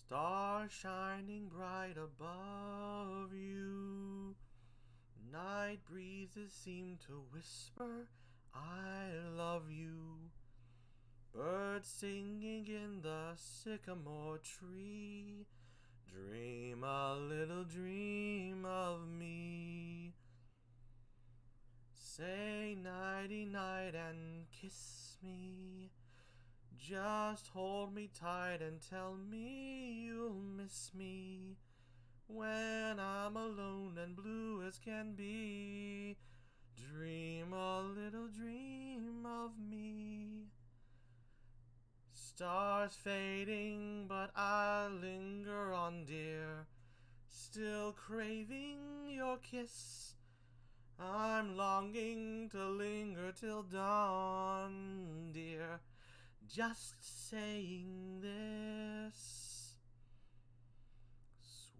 Stars shining bright above you. Night breezes seem to whisper, I love you. Birds singing in the sycamore tree. Dream a little dream of me. Say nighty-night and kiss me. Just hold me tight and tell me you'll miss me when I'm alone and blue as can be. Dream a little dream of me. Stars fading, but I linger on, dear, still craving your kiss. I'm longing to linger till dawn, dear, just saying this.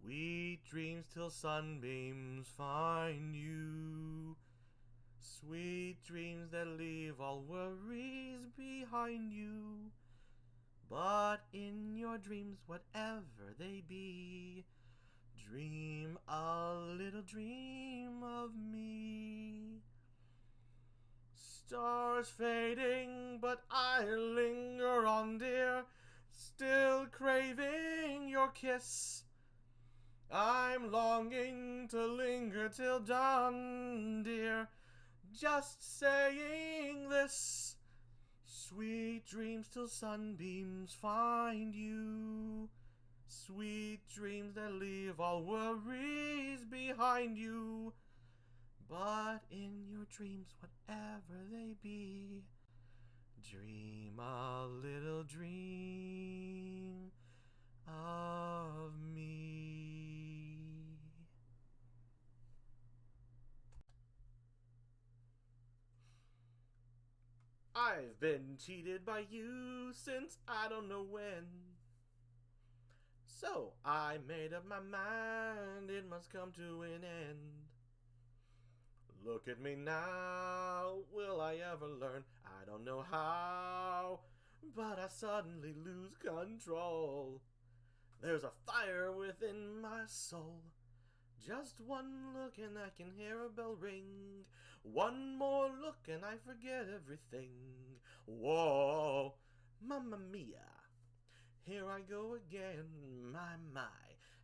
Sweet dreams till sunbeams find you. Sweet dreams that leave all worries behind you. But in your dreams, whatever they be, dream a little dream of me. Stars fading, but I linger on, dear, still craving your kiss. I'm longing to linger till dawn, dear, just saying this. Sweet dreams till sunbeams find you. Sweet dreams that leave all worries behind you. But in your dreams, whatever they be, dream a little dream of me. I've been cheated by you since I don't know when. So I made up my mind, it must come to an end. Look at me now, will I ever learn? I don't know how, but I suddenly lose control. There's a fire within my soul. Just one look and I can hear a bell ring. One more look and I forget everything. Whoa, mamma mia. Here I go again, my,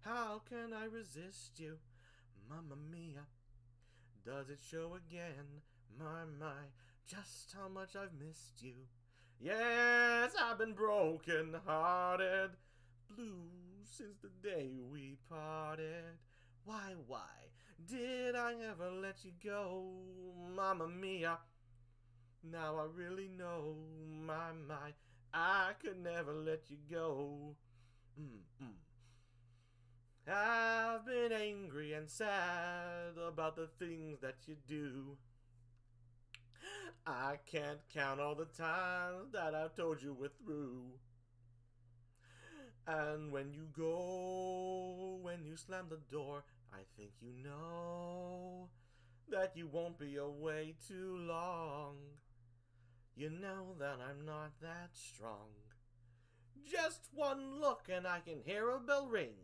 how can I resist you? Mamma mia, does it show again, my, just how much I've missed you? Yes, I've been broken hearted, blue since the day we parted. Why, did I ever let you go, mamma mia? Now I really know, my, I could never let you go. I've been angry and sad about the things that you do. I can't count all the times that I've told you we're through. And when you go, when you slam the door, I think you know that you won't be away too long. You know that I'm not that strong. Just one look and I can hear a bell ring.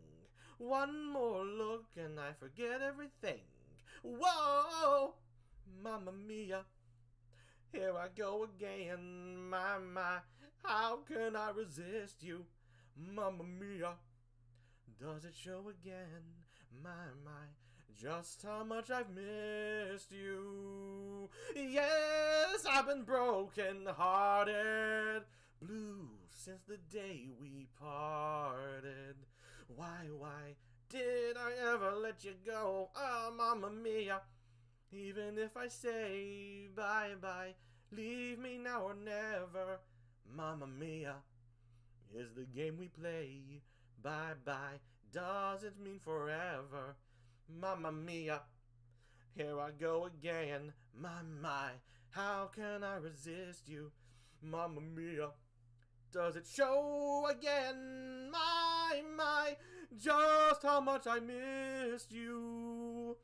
One more look and I forget everything. Whoa, mamma mia, here I go again, my, how can I resist you? Mamma mia, does it show again, my, just how much I've missed you? Yes, I've been broken hearted, blue since the day we parted. Why did I ever let you go? Ah, mamma mia, even if I say bye-bye, leave me now or never, mamma mia, is the game we play. Bye-bye doesn't mean forever, mamma mia, here I go again, my, how can I resist you? Mamma mia, does it show again, my, just how much I missed you?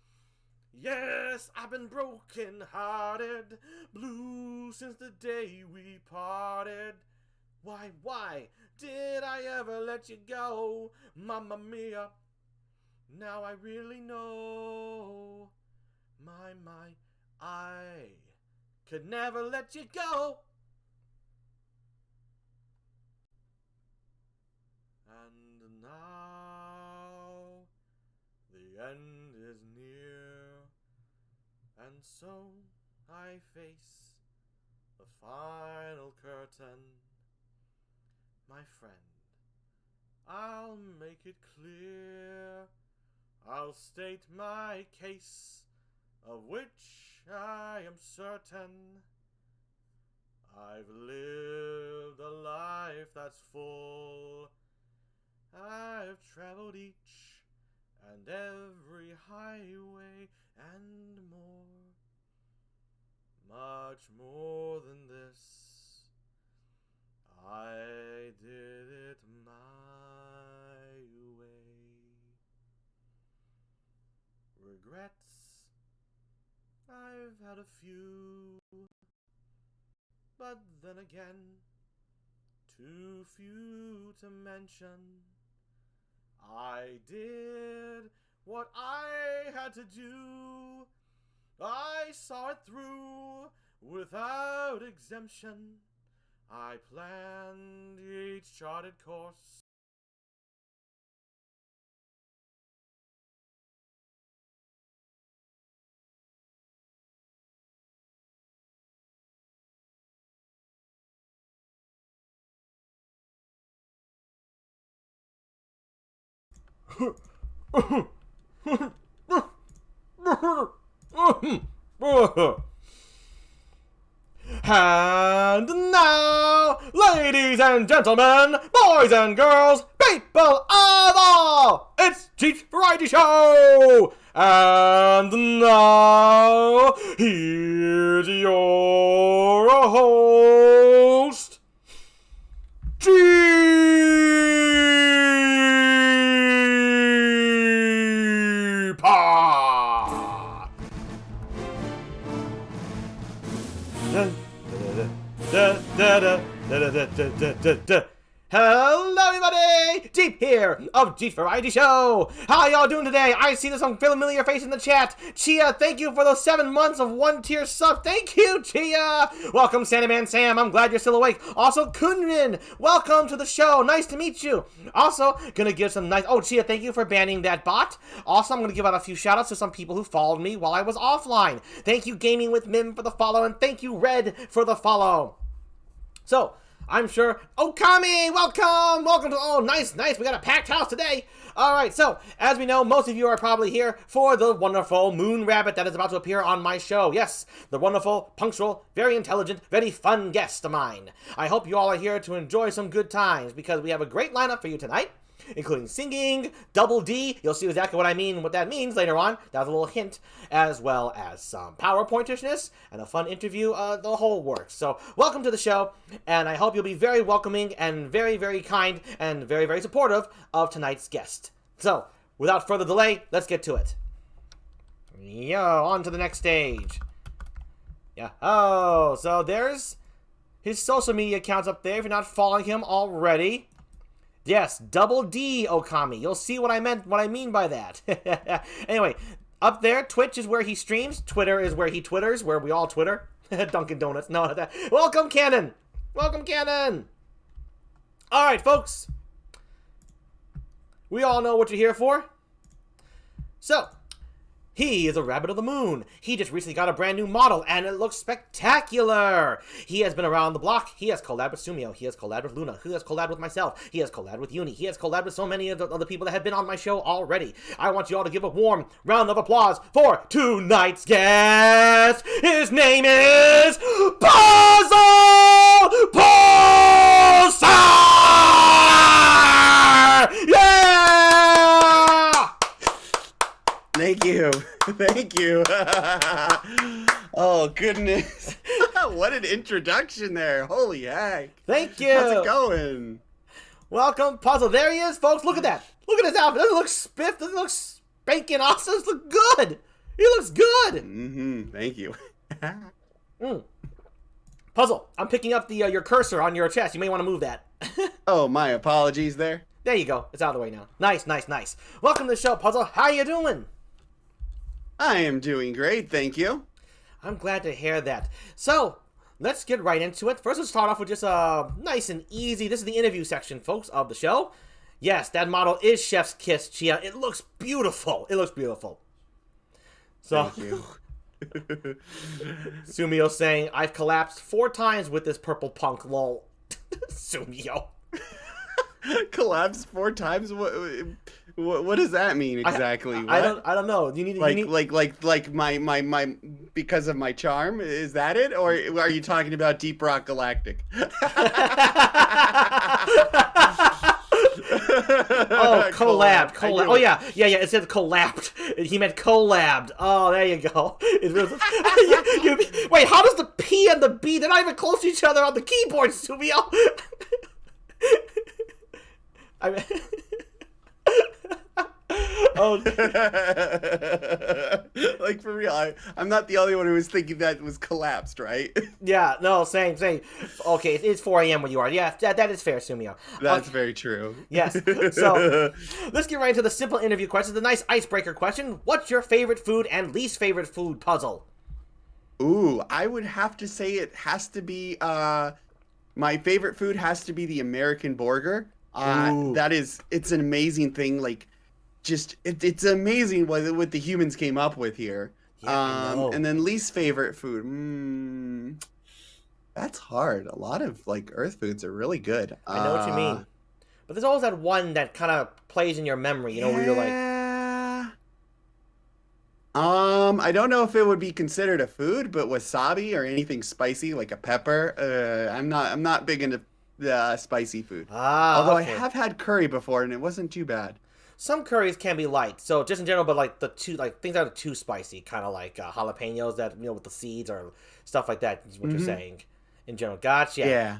Yes, I've been broken hearted, blue since the day we parted. Why did I ever let you go? Mamma mia, now I really know. My, I could never let you go. And now the end is near, and so I face the final curtain. My friend, I'll make it clear. I'll state my case, of which I am certain. I've lived a life that's full. I've traveled each and every highway and more. Much more than this. I did it my way. Regrets, I've had a few, but then again, too few to mention. I did what I had to do. I saw it through without exemption. I planned each charted course. And now, ladies and gentlemen, boys and girls, people of all, it's GEEP's Variety Show! And now, here's your host, GEEP! Hello everybody! GEEP here of GEEP's Variety Show! How y'all doing today? I see there's some familiar face in the chat. Chia, thank you for those 7 months of 1-tier sub. Thank you, Chia! Welcome, Santaman Sam. I'm glad you're still awake. Also, Kunrin, welcome to the show. Nice to meet you. Also, gonna give some nice... Oh, Chia, thank you for banning that bot. Also, I'm gonna give out a few shoutouts to some people who followed me while I was offline. Thank you, Gaming with Mim, for the follow, and thank you, Red, for the follow. So, I'm sure... Okami, welcome! Welcome to... Oh, nice. We got a packed house today. All right, so, as we know, most of you are probably here for the wonderful Moon Rabbit that is about to appear on my show. Yes, the wonderful, punctual, very intelligent, very fun guest of mine. I hope you all are here to enjoy some good times, because we have a great lineup for you tonight, including singing, double D, you'll see exactly what I mean, what that means later on, that was a little hint, as well as some PowerPointishness, and a fun interview, the whole works. So, welcome to the show, and I hope you'll be very welcoming, and very, very kind, and very, very supportive of tonight's guest. So, without further delay, let's get to it. Yo, on to the next stage. Yeah, oh, so there's his social media accounts up there, if you're not following him already. Yes, double D, Okami. You'll see what I mean by that. Anyway, up there, Twitch is where he streams. Twitter is where he twitters, where we all Twitter. Dunkin' Donuts. No, that. Welcome, Cannon. Welcome, Cannon. All right, folks. We all know what you're here for. So, he is a rabbit of the moon. He just recently got a brand new model, and it looks spectacular. He has been around the block. He has collabed with Sumio. He has collabed with Luna. He has collabed with myself. He has collabed with Uni. He has collabed with so many of the other people that have been on my show already. I want you all to give a warm round of applause for tonight's guest. His name is PULSAR! Yeah! Thank you. Thank you. Oh, goodness. What an introduction there. Holy heck. Thank you. How's it going? Welcome, Puzzle. There he is, folks. Look at that. Look at his outfit. Doesn't it look spiffed? Doesn't it look spanking awesome? Doesn't it look good? He looks good. Thank you. Puzzle, I'm picking up the your cursor on your chest. You may want to move that. Oh, my apologies there. There you go. It's out of the way now. Nice, nice, nice. Welcome to the show, Puzzle. How you doing? I am doing great, thank you. I'm glad to hear that. So, let's get right into it. First, let's start off with just nice and easy. This is the interview section, folks, of the show. Yes, that model is Chef's Kiss, Chia. It looks beautiful. It looks beautiful. So, Thank you. Sumio saying, I've collapsed 4 times with this purple punk, lol. Sumio. Collapsed 4 times? What does that mean exactly? I don't know. You need like my because of my charm? Is that it? Or are you talking about Deep Rock Galactic? Oh, collabed. Oh, yeah. It said collapsed. He meant collabed. Oh, there you go. Wait, how does the P and the B, they're not even close to each other on the keyboard, Sumio? I mean... Oh, like for real, I'm not the only one who was thinking that was collapsed, right? Yeah, no, same. Okay, it's 4 a.m. where you are. Yeah, that is fair, Sumio. That's very true. Yes. So let's get right into the simple interview questions. The nice icebreaker question: what's your favorite food and least favorite food? Puzzle. Ooh, I would have to say it has to be. My favorite food has to be the American burger. It's an amazing thing. Like, just it's amazing what the humans came up with here. Yeah, and then least favorite food. That's hard. A lot of like Earth foods are really good. I know what you mean, but there's always that one that kind of plays in your memory. You know, where you're like, I don't know if it would be considered a food, but wasabi or anything spicy like a pepper. I'm not big into spicy food. Although okay. I have had curry before and it wasn't too bad. Some curries can be light, so just in general, but like things that are too spicy, kind of like jalapenos that with the seeds or stuff like that. Is what you're saying in general. Gotcha. Yeah.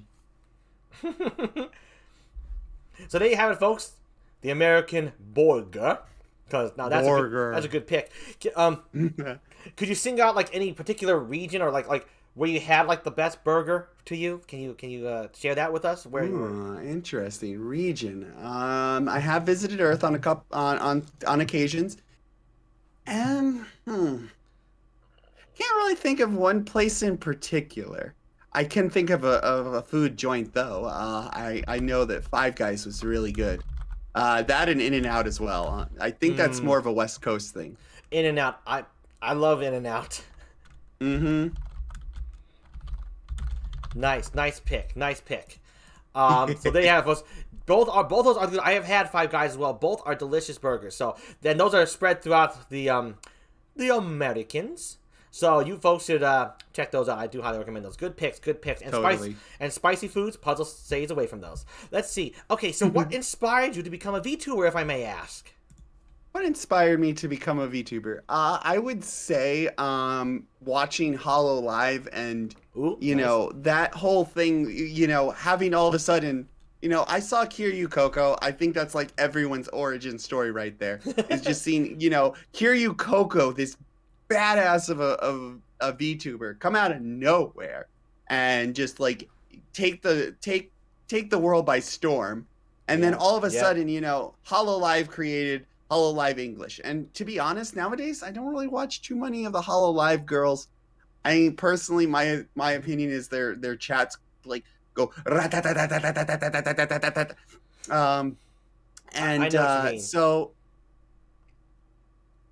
So there you have it, folks. The American burger. Because now that's a good pick. Could you sing out like any particular region or like where you had like the best burger to you? Can you share that with us? Where you were? Interesting region. I have visited Earth on on occasions, and can't really think of one place in particular. I can think of a food joint though. I know that Five Guys was really good. That and In-N-Out as well. I think that's more of a West Coast thing. In-N-Out. I love In-N-Out. Mm-hmm. Nice pick. So there you have it, folks. Both those are good. I have had Five Guys as well. Both are delicious burgers. So then those are spread throughout the Americans. So you folks should check those out. I do highly recommend those. Good picks. And Totally. Spicy foods, Puzzle stays away from those. Let's see. Okay, so what inspired you to become a VTuber, if I may ask? What inspired me to become a VTuber? I would say watching Hollow Live and nice. That whole thing. Having all of a sudden. I saw Kiryu Coco. I think that's like everyone's origin story right there. Is just seeing Kiryu Coco, this badass of a VTuber, come out of nowhere and just like take the world by storm, and then all of a sudden Hollow Live created Hollow Live English. And to be honest, nowadays I don't really watch too many of the Hollow Live girls. I mean, personally, my opinion is their chats like go so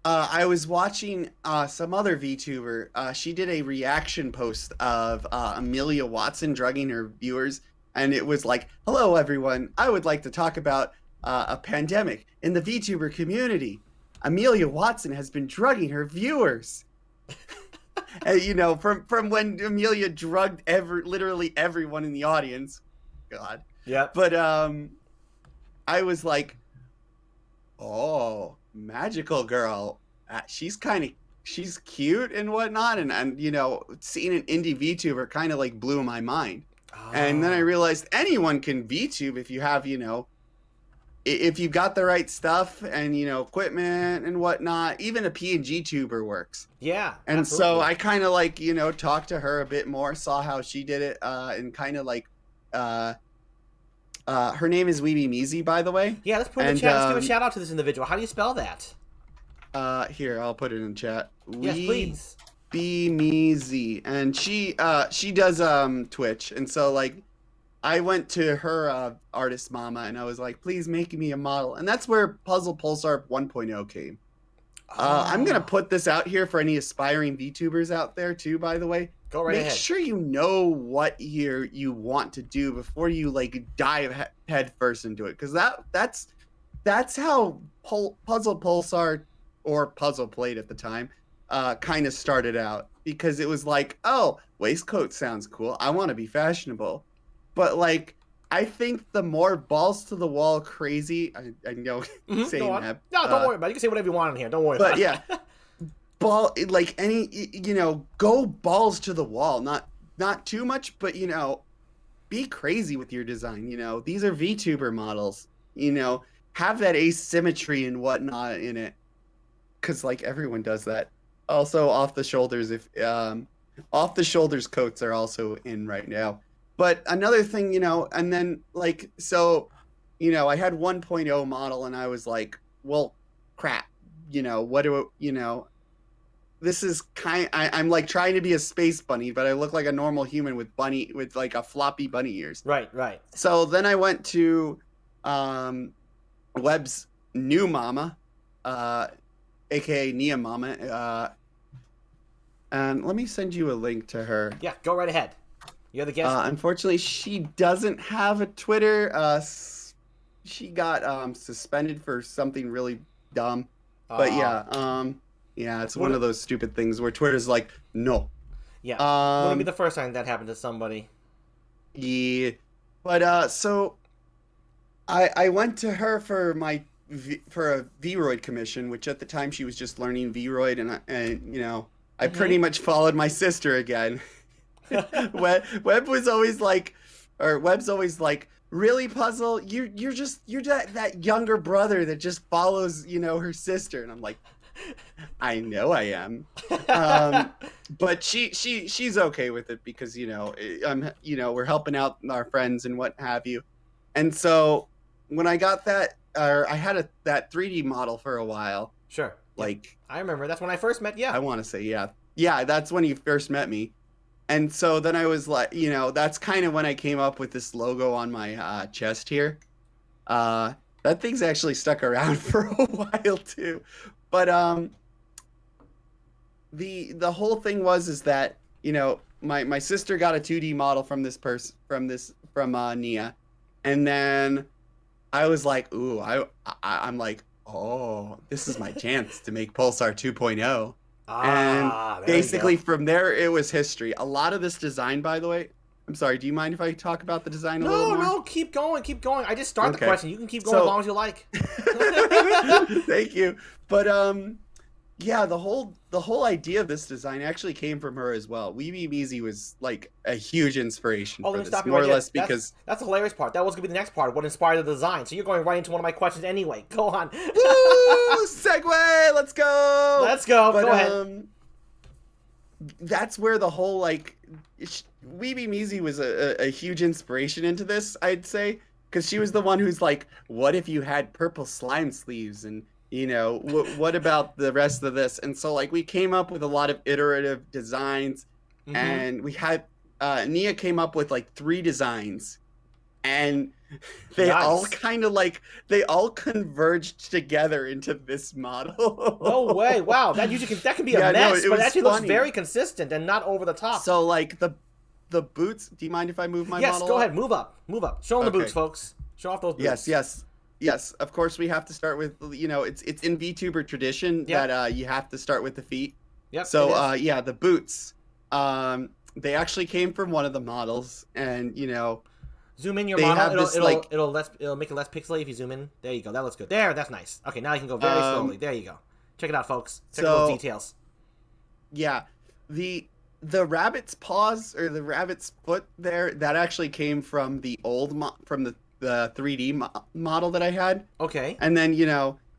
I was watching some other VTuber. She did a reaction post of Amelia Watson drugging her viewers, and it was like, "Hello, everyone. I would like to talk about a pandemic in the VTuber community. Amelia Watson has been drugging her viewers." And, from when Amelia drugged literally everyone in the audience. God. Yeah. But I was like, oh, magical girl. She's cute and whatnot. And seeing an indie VTuber kind of like blew my mind. And then I realized anyone can VTube if you have, if you got the right stuff and, you know, equipment and whatnot, even a PNG tuber works. Yeah. And absolutely. so I kind of like, you know, talked to her a bit more, saw how she did it, and kind of like, her name is Weeby Meezy, by the way. Yeah, let's put in the And chat. Let's give a shout out to this individual. How do you spell that? here, I'll put it in chat. Yes, please. Weeby Meezy, and she does Twitch, and so like I went to her artist mama, and I was like, please make me a model, and that's where Puzzle Pulsar 1.0 came. I'm gonna put this out here for any aspiring VTubers out there too. By the way, Go right ahead. Make sure you know what you want to do before you like dive head first into it, because that's how Puzzle Pulsar, or Puzzle Plate at the time, kind of started out, because it was like, oh, waistcoat sounds cool. I want to be fashionable, but like. I think the more balls to the wall crazy, I know saying that. No, don't worry about it. You can say whatever you want in here. Don't worry about it. But yeah, like any, you know, go balls to the wall. Not too much, but, you know, be crazy with your design. You know, these are VTuber models. You know, have that asymmetry and whatnot in it. Because, like, everyone does that. Also, off the shoulders, off the shoulders coats are also in right now. But another thing, you know, and then like, so, you know, I had 1.0 model and I was like, well, crap, you know, this is I'm like trying to be a space bunny, but I look like a normal human with like a floppy bunny ears. Right. So then I went to Webb's new mama, aka Nia Mama, and let me send you a link to her. Yeah, go right ahead. You're the guest. Unfortunately, she doesn't have a Twitter. She got suspended for something really dumb. But yeah, it's one of those stupid things where Twitter's like, no. Yeah, wouldn't be the first time that happened to somebody. Yeah, but so I went to her for for a Vroid commission, which at the time she was just learning Vroid, and you know, I pretty much followed my sister again. Webb's always like, really, Puzzle, you're that younger brother that just follows, you know, her sister. And I'm like, I know I am. But she's okay with it, because, you know, we're helping out our friends and what have you. And so when I got that, I had that 3D model for a while. Sure. Like, I remember, that's when I first met. Yeah, I want to say, yeah, that's when you first met me. And so then I was like, you know, that's kind of when I came up with this logo on my chest here. That thing's actually stuck around for a while too. But the whole thing is that, you know, my sister got a 2D model from this person, from Nia, and then I was like, ooh, I'm like, oh, this is my chance to make Pulsar 2.0. And basically from there, it was history. A lot of this design, by the way, I'm sorry, do you mind if I talk about the design a little more? No, keep going. I just started the question. You can keep going as long as you like. Thank you. But yeah, the whole idea of this design actually came from her as well. Weeby Meezy was like a huge inspiration for this, more or less, because that's the hilarious part. That was gonna be the next part. What inspired the design? So you're going right into one of my questions anyway. Go on. Woo! Segue. Let's go. But, go ahead. That's where the whole like Weeby Meezy was a huge inspiration into this, I'd say, because she was the one who's like, what if you had purple slime sleeves, and you know, what about the rest of this? And so like we came up with a lot of iterative designs, and we had Nia came up with like 3 designs, and they all kind of like converged together into this model. No way! Wow, that can be a mess, but it actually looks very consistent and not over the top. So like the boots. Do you mind if I move my model? Yes, go ahead. Move up. Show them the boots, folks. Show off those boots. Yes. Of course, we have to start with, you know, it's in VTuber tradition that you have to start with the feet. Yep. So yeah, the boots. They actually came from one of the models, and you know. Zoom in your model. It'll make it less pixely if you zoom in. There you go. That looks good. That's nice. Okay, now you can go very slowly. There you go. Check it out, folks. Check out those details. Yeah, the rabbit's paws or the rabbit's foot there, that actually came from the old from the 3D model that I had. Okay. And then,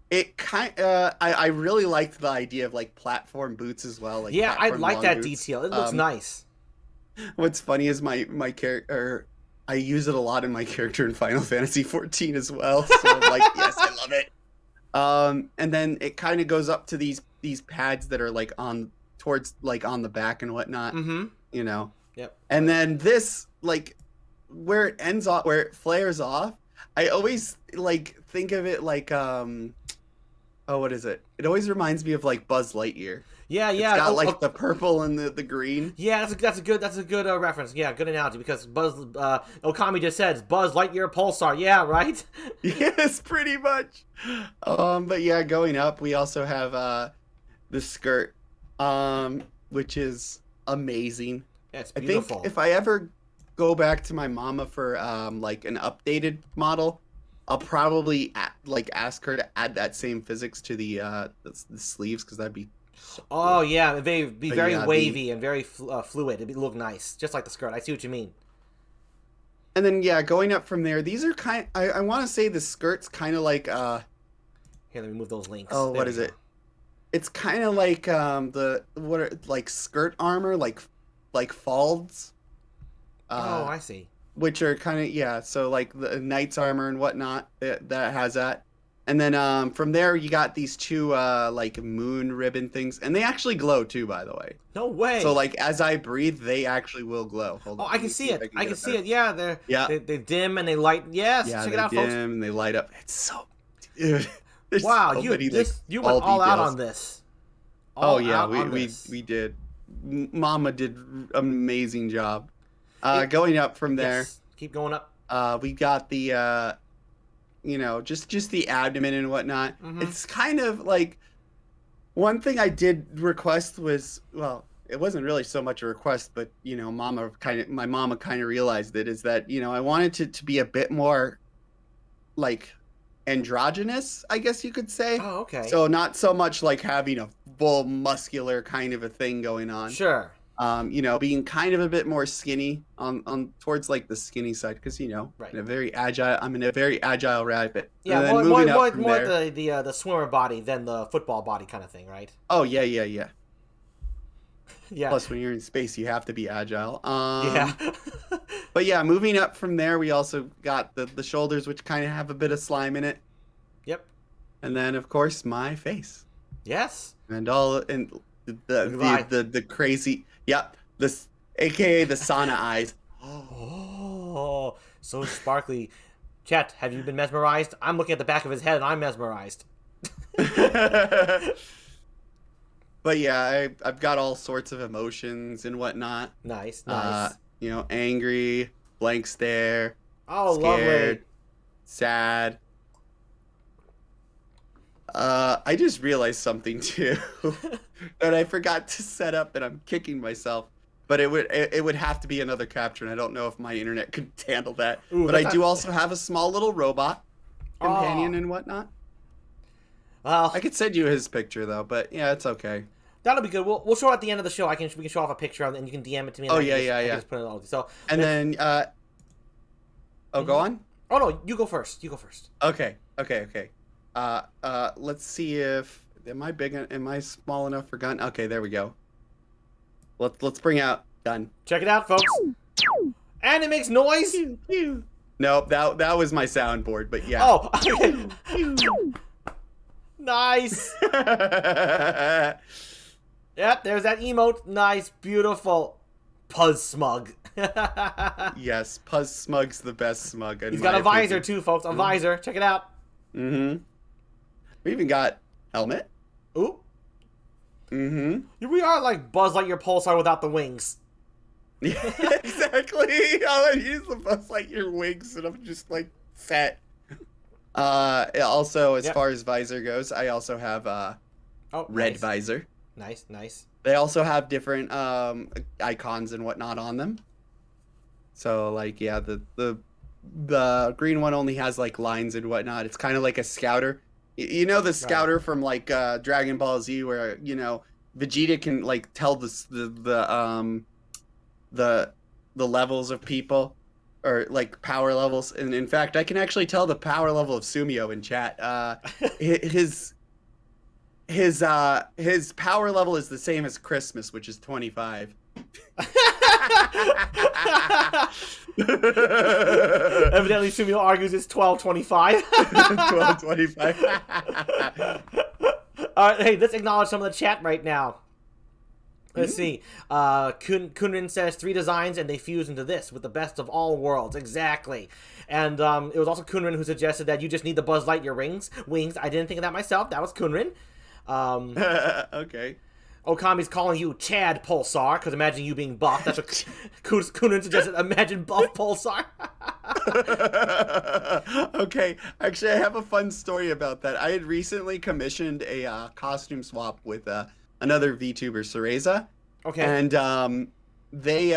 it I really liked the idea of like platform boots as well, like Yeah, I platform like long that boots. detail. It looks nice. What's funny is my character, I use it a lot in my character in Final Fantasy 14 as well. So I'm like, yes, I love it. And then it kind of goes up to these pads that are like towards like on the back and whatnot, you know. Yep. And then this, like, where it ends off, where it flares off, I always like think of it like oh, what is it? It always reminds me of like Buzz Lightyear. Yeah, It's yeah. got like the purple and the green. Yeah, that's a good reference. Yeah, good analogy because Buzz Okami just said Buzz Lightyear Pulsar. Yeah, right. Yes, pretty much. But yeah, going up, we also have the skirt, which is amazing. Yeah, it's I beautiful. think if I ever go back to my mama for like an updated model, I'll probably ask her to add that same physics to the sleeves, because that'd be so Oh cool. yeah, it'd be But very yeah, wavy and very fluid. It'd look nice, just like the skirt. I see what you mean. And then yeah, going up from there, these are I want to say the skirt's kind of like Here, let me move those links. oh, There what we is go. it? It's kind of like like skirt armor, like folds. Oh, I see. Which are kind of, yeah, so like the knight's armor and whatnot, that has that. And then from there you got these two like moon ribbon things, and they actually glow too, by the way. No way. So like as I breathe, they actually will glow. Hold Oh, on, I let can me see if it. can I get can it see better. it. Yeah, Yeah, they dim and they light. Yes, yeah, check they it out, dim folks. and they light up. It's so, dude. There's Wow, so you many, like, you went all out details. on this. Oh All yeah, out on we this. we did. Mama did an amazing job. It, Going up from there, yes, keep going up. we got the just the abdomen and whatnot. It's kind of like, one thing I did request was, well, it wasn't really so much a request, but my mama kind of realized it, is that I wanted it to be a bit more like androgynous, I guess you could say. Oh, okay. So not so much like having a full muscular kind of a thing going on. Sure. Being kind of a bit more skinny on towards like the skinny side, because Right. I'm in a very agile rabbit. Yeah, And then more moving up more from more there. the swimmer body than the football body kind of thing, right? Oh yeah, yeah, yeah. Yeah. Plus, when you're in space, you have to be agile. Yeah. But yeah, moving up from there, we also got the shoulders, which kind of have a bit of slime in it, Yep. and then of course my face Yes. and all, and Goodbye. the crazy, yep, this AKA the sauna eyes. Oh, so sparkly. Chet, have you been mesmerized? I'm looking at the back of his head and I'm mesmerized. But yeah, I've got all sorts of emotions and whatnot. Nice, nice. Angry, blank stare, Oh, scared, lovely. sad. I just realized something too that I forgot to set up, and I'm kicking myself. But it would have to be another capture, and I don't know if my internet could handle that. Ooh, but I do also have a small little robot companion Oh. and whatnot. Well, I could send you his picture though, but yeah, it's okay. that'll be good. We'll show it at the end of the show. We can show off a picture of it, and you can DM it to me. And Oh, I can yeah, just, yeah, I can yeah. just put it on. So, And then go on. oh no, you go first. You go first. Okay. Let's see if am I small enough for gun? Okay, there we go. Let's bring out gun. Check it out, folks. And it makes noise. Nope, that was my soundboard, but yeah. Oh, nice. Yep, there's that emote. Nice, beautiful. Puzz Smug. Yes, Puzz Smug's the best smug. He's got a visor too, folks. A visor. Check it out. Mm-hmm. We even got helmet. Ooh. Mm-hmm. We are like Buzz Lightyear Pulsar without the wings. Yeah, exactly. All I need is the Buzz Lightyear wings, and I'm just like fat. Also, as far as visor goes, I also have red nice. visor. Nice, nice. They also have different icons and whatnot on them. So like, yeah, the green one only has like lines and whatnot. It's kind of like a scouter. You know the scouter from like Dragon Ball Z, where Vegeta can like tell the levels of people. or like power levels. And in fact, I can actually tell the power level of Sumio in chat. His his power level is the same as Christmas, which is 25. Evidently, Sumio argues it's 1225. 1225. Hey, let's acknowledge some of the chat right now. Let's see. Kunrin says 3 designs and they fuse into this with the best of all worlds. Exactly. And it was also Kunrin who suggested that you just need the Buzz Lightyear wings. I didn't think of that myself. That was Kunrin. Okay. Okami's calling you Chad Pulsar, because imagine you being buff. That's what Kunrin suggested. Imagine buff Pulsar. Okay. Actually, I have a fun story about that. I had recently commissioned a costume swap with another VTuber, Cereza. Okay. And they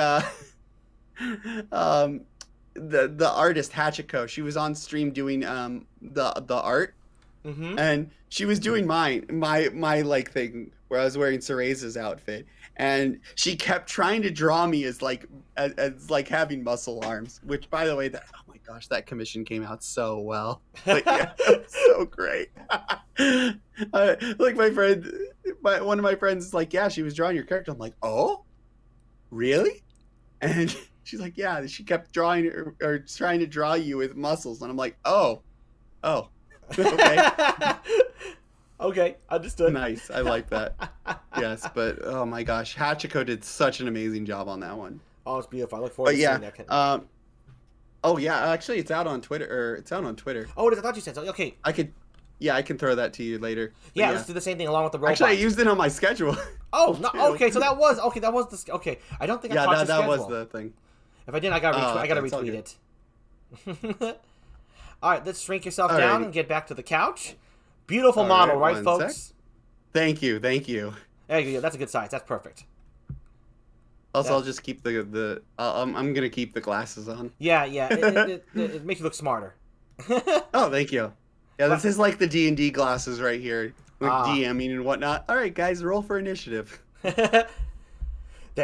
the artist Hachiko, she was on stream doing the art. Mm-hmm. And she was doing my like thing where I was wearing Cereza's outfit, and she kept trying to draw me as like having muscle arms. Which, by the way, that oh my gosh, that commission came out so well. Like, yeah, so great. Like my friend, one of my friends is like, yeah, she was drawing your character. I'm like, oh, really? And she's like, yeah, she kept drawing or trying to draw you with muscles, and I'm like, oh. Okay. Okay, understood. Nice. I like that. Yes, but oh my gosh, Hachiko did such an amazing job on that one. Oh, it's beautiful. I look forward to seeing that. Oh yeah, actually, it's out on Twitter. Oh, it is. I thought you said so. Okay. I can throw that to you later. Yeah, let's do the same thing along with the robot. Actually, I used it on my schedule. Oh, no, okay. So that was the okay. I don't think I caught your schedule. Yeah, that was the thing. If I did, I gotta retweet it. All right, let's shrink yourself down and get back to the couch. Beautiful model, right, folks? Sec. Thank you. There you go. That's a good size. That's perfect. Also, I'll just keep I'm gonna keep the glasses on. Yeah. It makes you look smarter. Oh, thank you. Yeah, this is like the D&D glasses right here, with DMing and whatnot. All right, guys, roll for initiative. There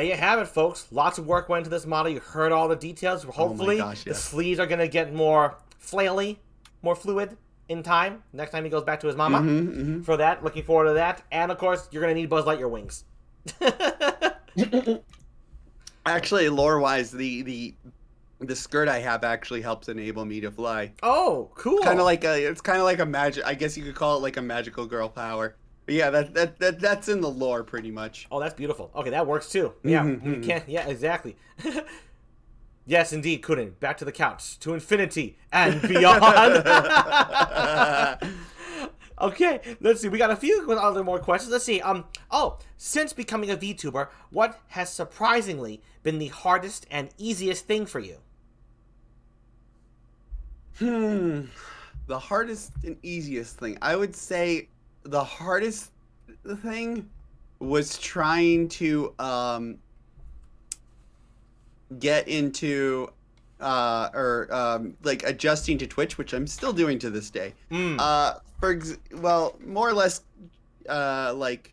you have it, folks. Lots of work went into this model. You heard all the details. Hopefully, the sleeves are gonna get more flaily, more fluid in time. Next time he goes back to his mama. For that, looking forward to that. And of course, you're gonna need Buzz Lightyear wings. Actually, lore-wise, the skirt I have actually helps enable me to fly. Oh, cool! It's kind of like a magic. I guess you could call it like a magical girl power. But yeah, that's in the lore pretty much. Oh, that's beautiful. Okay, that works too. Yeah, you can't. Yeah, exactly. Yes, indeed, Kunin. Back to the couch, to infinity and beyond. Okay, let's see. We got a few other more questions. Let's see. Since becoming a VTuber, what has surprisingly been the hardest and easiest thing for you? The hardest and easiest thing. I would say the hardest thing was trying to get into like adjusting to Twitch, which I'm still doing to this day. More or less like,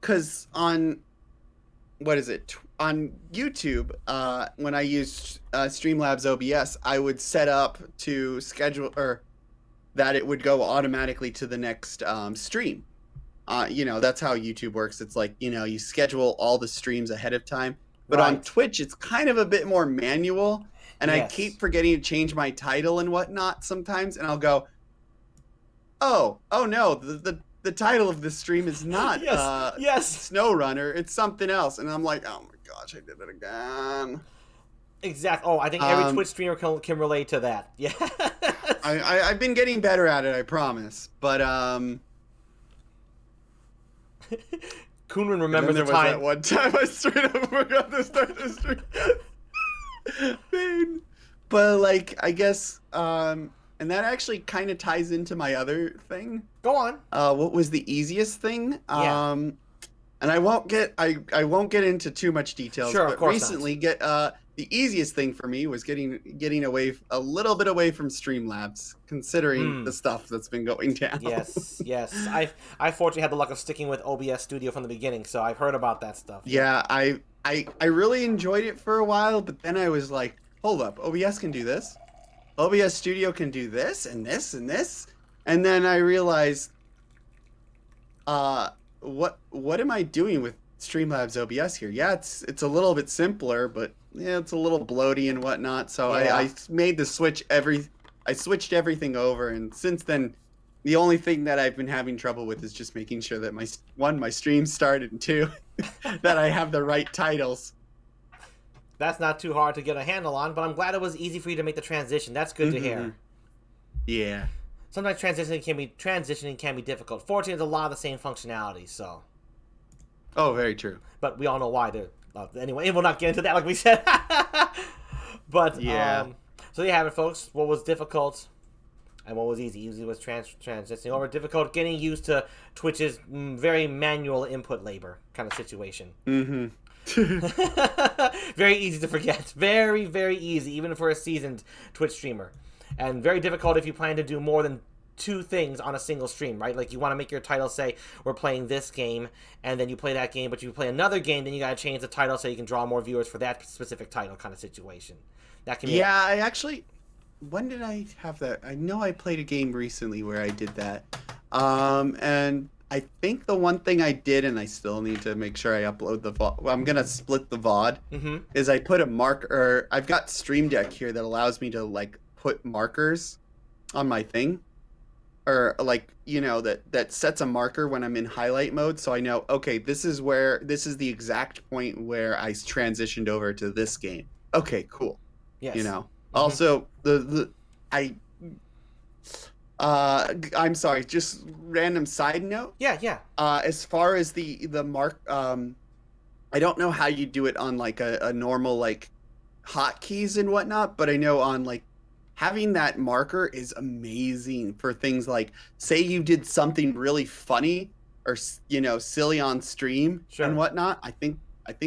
because on on YouTube, when I used Streamlabs OBS, I would set up to schedule or that it would go automatically to the next stream. That's how YouTube works. It's like, you schedule all the streams ahead of time. But on Twitch, it's kind of a bit more manual. And I keep forgetting to change my title and whatnot sometimes. And I'll go, oh no, the title of this stream is not SnowRunner. It's something else. And I'm like, oh my gosh, I did it again. Exactly. Oh, I think every Twitch streamer can relate to that. Yeah. I've been getting better at it, I promise. But Kunrin remembers the time. That one time I straight up forgot to start the stream. But like, I guess, and that actually kind of ties into my other thing. Go on. What was the easiest thing? Yeah. And I won't get into too much details. Sure, but of course recently, the easiest thing for me was getting away a little bit away from Streamlabs, considering the stuff that's been going down. Yes. I fortunately had the luck of sticking with OBS Studio from the beginning, so I've heard about that stuff. Yeah, I really enjoyed it for a while, but then I was like, hold up, OBS can do this. OBS Studio can do this and this and this. And then I realized, what am I doing with Streamlabs OBS here? Yeah, it's a little bit simpler, but yeah, it's a little bloaty and whatnot. So Yeah. I made the switch I switched everything over, and since then, the only thing that I've been having trouble with is just making sure that my stream started, and two, that I have the right titles. That's not too hard to get a handle on, but I'm glad it was easy for you to make the transition. That's good to hear. Yeah. Sometimes transitioning can be difficult. Fortunately, there's a lot of the same functionality, so. Oh, very true. But we all know why. Anyway, we'll not get into that like we said. But, yeah. So there you have it, folks. What was difficult and what was easy? Easy was transitioning over. Difficult getting used to Twitch's very manual input labor kind of situation. Mm-hmm. Very easy to forget. Very, very easy, even for a seasoned Twitch streamer. And very difficult if you plan to do more than 2 things on a single stream, right? Like, you want to make your title say, we're playing this game, and then you play that game, but you play another game, then you got to change the title so you can draw more viewers for that specific title kind of situation. That can be... Yeah, I actually... When did I have that? I know I played a game recently where I did that. And I think the one thing I did, and I still need to make sure I upload the VOD, I'm going to split the VOD, is I put a marker... I've got Stream Deck here that allows me to, like, put markers on my thing. Or, like, you know, that sets a marker when I'm in highlight mode, so I know, okay, this is the exact point where I transitioned over to this game. Okay, cool. Yes. You know. Also, I'm sorry, just random side note. Yeah. As far as the mark, I don't know how you do it on like a normal like hotkeys and whatnot, but I know on like having that marker is amazing for things like, say you did something really funny or, you know, silly on stream and whatnot. I think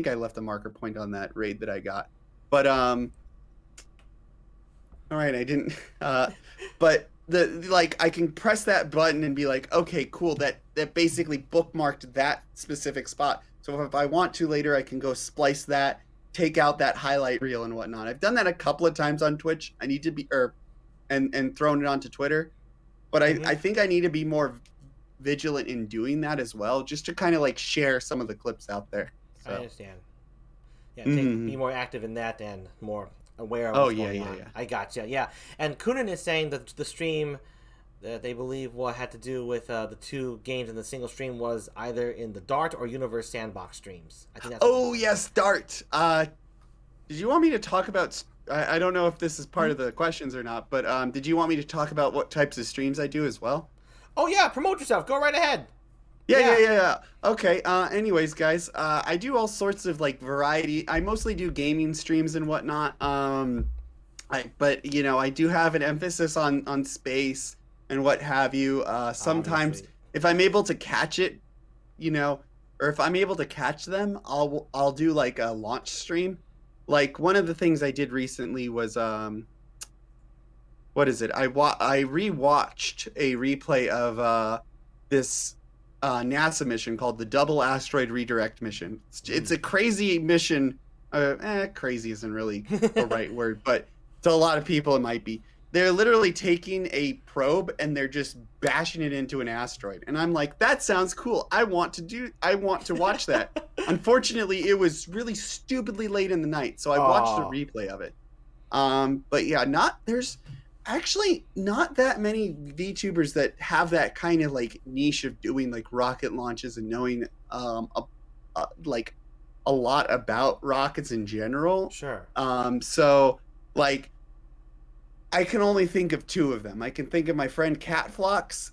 I left a marker point on that raid that I got, but all right, I didn't. But I can press that button and be like, okay, cool. That basically bookmarked that specific spot. So if I want to later, I can go splice that, take out that highlight reel and whatnot. I've done that a couple of times on Twitch. I need to be and thrown it onto Twitter, but I think I need to be more vigilant in doing that as well, just to kind of like share some of the clips out there. So. I understand. Yeah, be more active in that and more aware of what's going on. I gotcha. Yeah, and Kunin is saying that the stream that they believe had to do with the 2 games in the single stream was either in the Dart or Universe Sandbox streams. I think that's yes, Dart. Did you want me to talk about? I don't know if this is part of the questions or not, but did you want me to talk about what types of streams I do as well? Oh yeah, promote yourself. Go right ahead. Yeah. Okay. Anyways, guys, I do all sorts of like variety. I mostly do gaming streams and whatnot. But you know, I do have an emphasis on space and what have you. Sometimes, if I'm able to catch it, you know, or if I'm able to catch them, I'll do like a launch stream. Like one of the things I did recently was what is it? I rewatched a replay of this NASA mission called the Double Asteroid Redirect Mission. It's a crazy mission. Crazy isn't really the right word, but to a lot of people it might be. They're literally taking a probe and they're just bashing it into an asteroid. And I'm like, that sounds cool. I want to watch that. Unfortunately, it was really stupidly late in the night, so I watched a replay of it. But yeah, there's actually not that many VTubers that have that kind of like niche of doing like rocket launches and knowing like a lot about rockets in general. Sure. So like I can only think of 2 of them. I can think of my friend Catflux,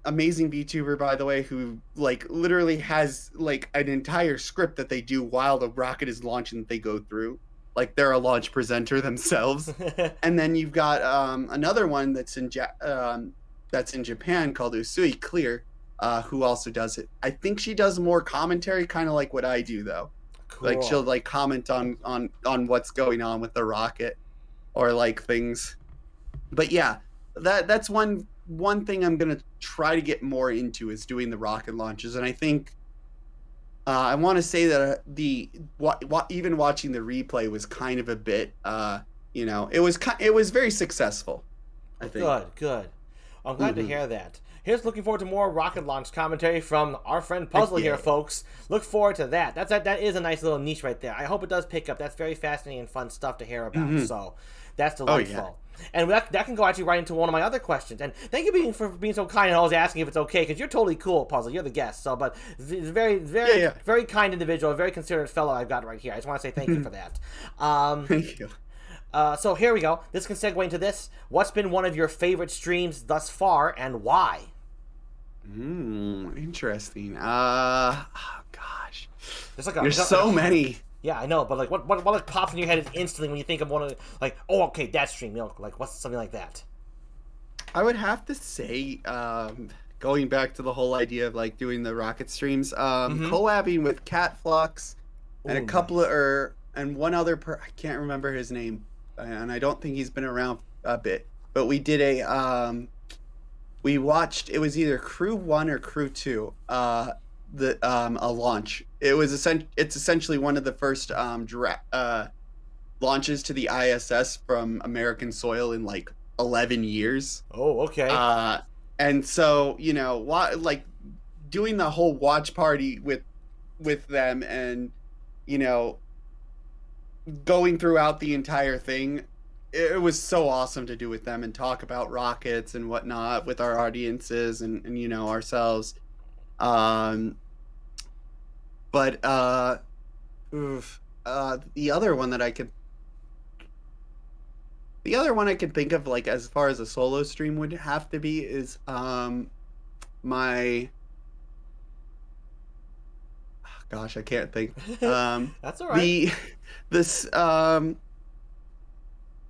amazing VTuber, by the way, who like literally has like an entire script that they do while the rocket is launching that they go through. Like they're a launch presenter themselves. And then you've got another one that's in Japan called Usui Clear, who also does it. I think she does more commentary, kind of like what I do, though. Cool. Like she'll like comment on what's going on with the rocket or like things. But yeah, that's one thing I'm gonna try to get more into is doing the rocket launches, and I think I want to say that even watching the replay was kind of a bit it was very successful, I think. Good. I'm glad to hear that. Here's looking forward to more rocket launch commentary from our friend Puzzle here, folks. Look forward to that. That is a nice little niche right there. I hope it does pick up. That's very fascinating and fun stuff to hear about. So that's delightful. Oh, yeah. And that can go actually right into one of my other questions. And thank you for being so kind and always asking if it's okay, because you're totally cool, Puzzle. You're the guest. So, but it's a very, very kind individual, a very considerate fellow I've got right here. I just want to say thank you for that. Thank you. So here we go. This can segue into this. What's been one of your favorite streams thus far, and why? Interesting. Oh gosh. There's so many. Yeah, I know, but like, what like pops in your head instantly when you think of one of the, like, oh, okay, that stream, like what's something like that? I would have to say, going back to the whole idea of like doing the rocket streams, collabing with Cat Flux and a couple of and one other I can't remember his name, and I don't think he's been around a bit, but we did we watched, it was either Crew 1 or Crew 2, a launch. It's essentially one of the first launches to the ISS from American soil in like 11 years. Oh, okay. And so, like doing the whole watch party with them, and going throughout the entire thing, it was so awesome to do with them and talk about rockets and whatnot with our audiences and ourselves. But the other one I could think of, like, as far as a solo stream would have to be is my gosh, I can't think. That's all right.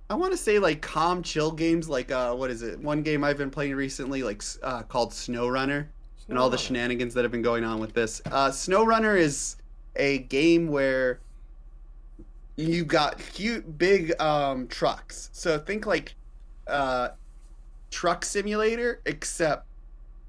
I want to say like calm chill games, like what is it? One game I've been playing recently, like called SnowRunner, and all the shenanigans that have been going on with this. SnowRunner is a game where you got big trucks. So think like Truck Simulator, except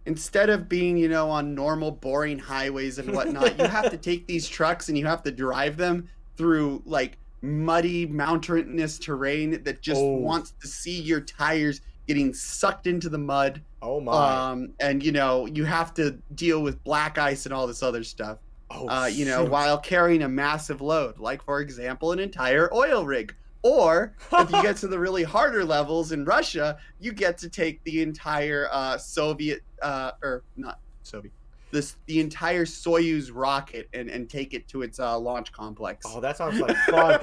instead of being, on normal boring highways and whatnot, you have to take these trucks and you have to drive them through like muddy mountainous terrain that just wants to see your tires getting sucked into the mud. Oh my. And you have to deal with black ice and all this other stuff. While carrying a massive load, like for example an entire oil rig. Or if you get to the really harder levels in Russia, you get to take the entire Soviet the entire Soyuz rocket and take it to its launch complex. Oh, that sounds like fun.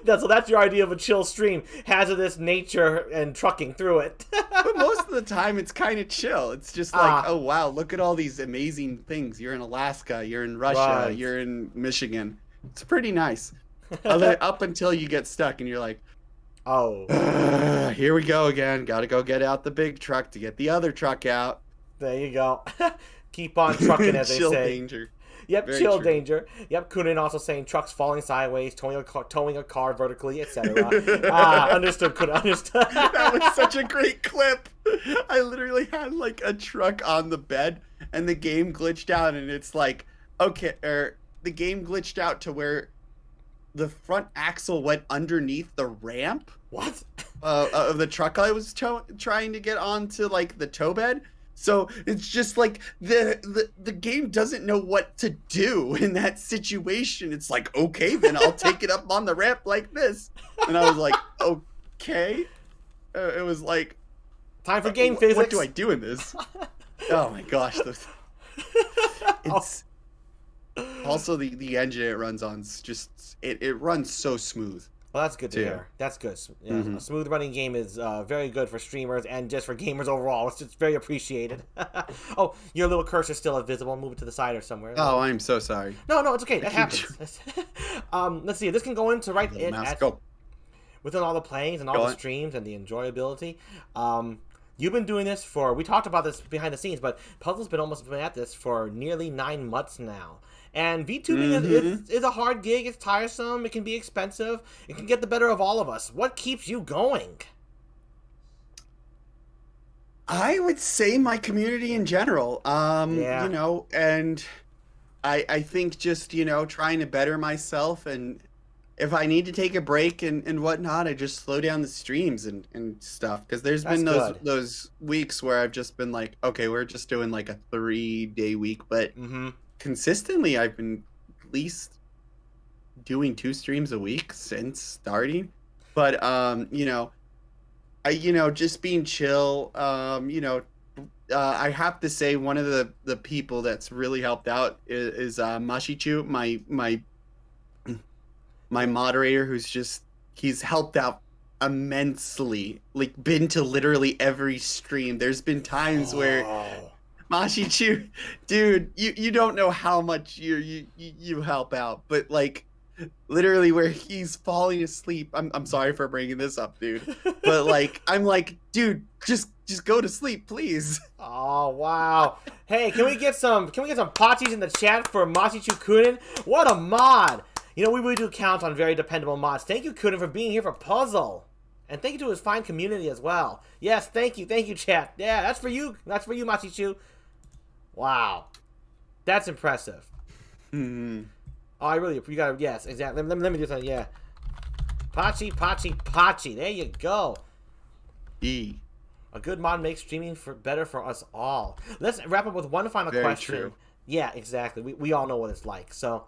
So that's your idea of a chill stream: hazardous nature and trucking through it. But most of the time, it's kind of chill. It's just like, oh wow, look at all these amazing things. You're in Alaska, you're in Russia, you're in Michigan. It's pretty nice. Up until you get stuck and you're like, oh, here we go again. Got to go get out the big truck to get the other truck out. There you go. Keep on trucking, as they say. Chill danger. Yep, very chill true. Danger. Yep, Kunin also saying trucks falling sideways, towing a car vertically, etc. Understood, Kunin, understood. That was such a great clip. I literally had like a truck on the bed, and the game glitched out, and it's like, okay, the game glitched out to where the front axle went underneath the ramp. What? Of the truck I was trying to get onto, like, the tow bed. So it's just like the game doesn't know what to do in that situation. It's like, okay, then I'll take it up on the ramp like this. And I was like, okay. It was like, time for game physics. What do I do in this? Oh my gosh. It's also the engine it runs on is just it runs so smooth. Well, that's good to hear. That's good. Yeah, a smooth running game is very good for streamers and just for gamers overall. It's just very appreciated. Oh, your little cursor's still visible. Move it to the side or somewhere. Oh, I'm so sorry. No, it's okay. That happens. Let's see. This can go into within all the playings and all the streams and the enjoyability. You've been doing this we talked about this behind the scenes, but Puzzle's been at this for nearly 9 months now. And VTubing is a hard gig. It's tiresome. It can be expensive. It can get the better of all of us. What keeps you going? I would say my community in general. And I think just, trying to better myself and if I need to take a break and whatnot, I just slow down the streams and stuff. Because there's That's been good. those weeks where I've just been like, okay, we're just doing like a 3-day week, but Mm-hmm. consistently I've been at least doing 2 streams a week since starting. But just being chill. I have to say one of the people that's really helped out is Mashichu, my moderator, who's just he's helped out immensely. Like been to literally every stream. There's been times where Oh. Mashichu, dude, you don't know how much you help out, but like literally where he's falling asleep. I'm sorry for bringing this up, dude, but like I'm like, dude, just go to sleep, please. Oh wow! Hey, can we get some potties in the chat for Machichu Kunin? What a mod! You know, we really do count on very dependable mods. Thank you, Kunin, for being here for Puzzle, and thank you to his fine community as well. Yes, thank you, chat. Yeah, that's for you, Machichu. Wow, that's impressive. Hmm. Oh, you gotta, yes, exactly. Let me do something. Yeah, Pachi. There you go. E. A good mod makes streaming better for us all. Let's wrap up with one final question. True. Yeah, exactly. We all know what it's like. So,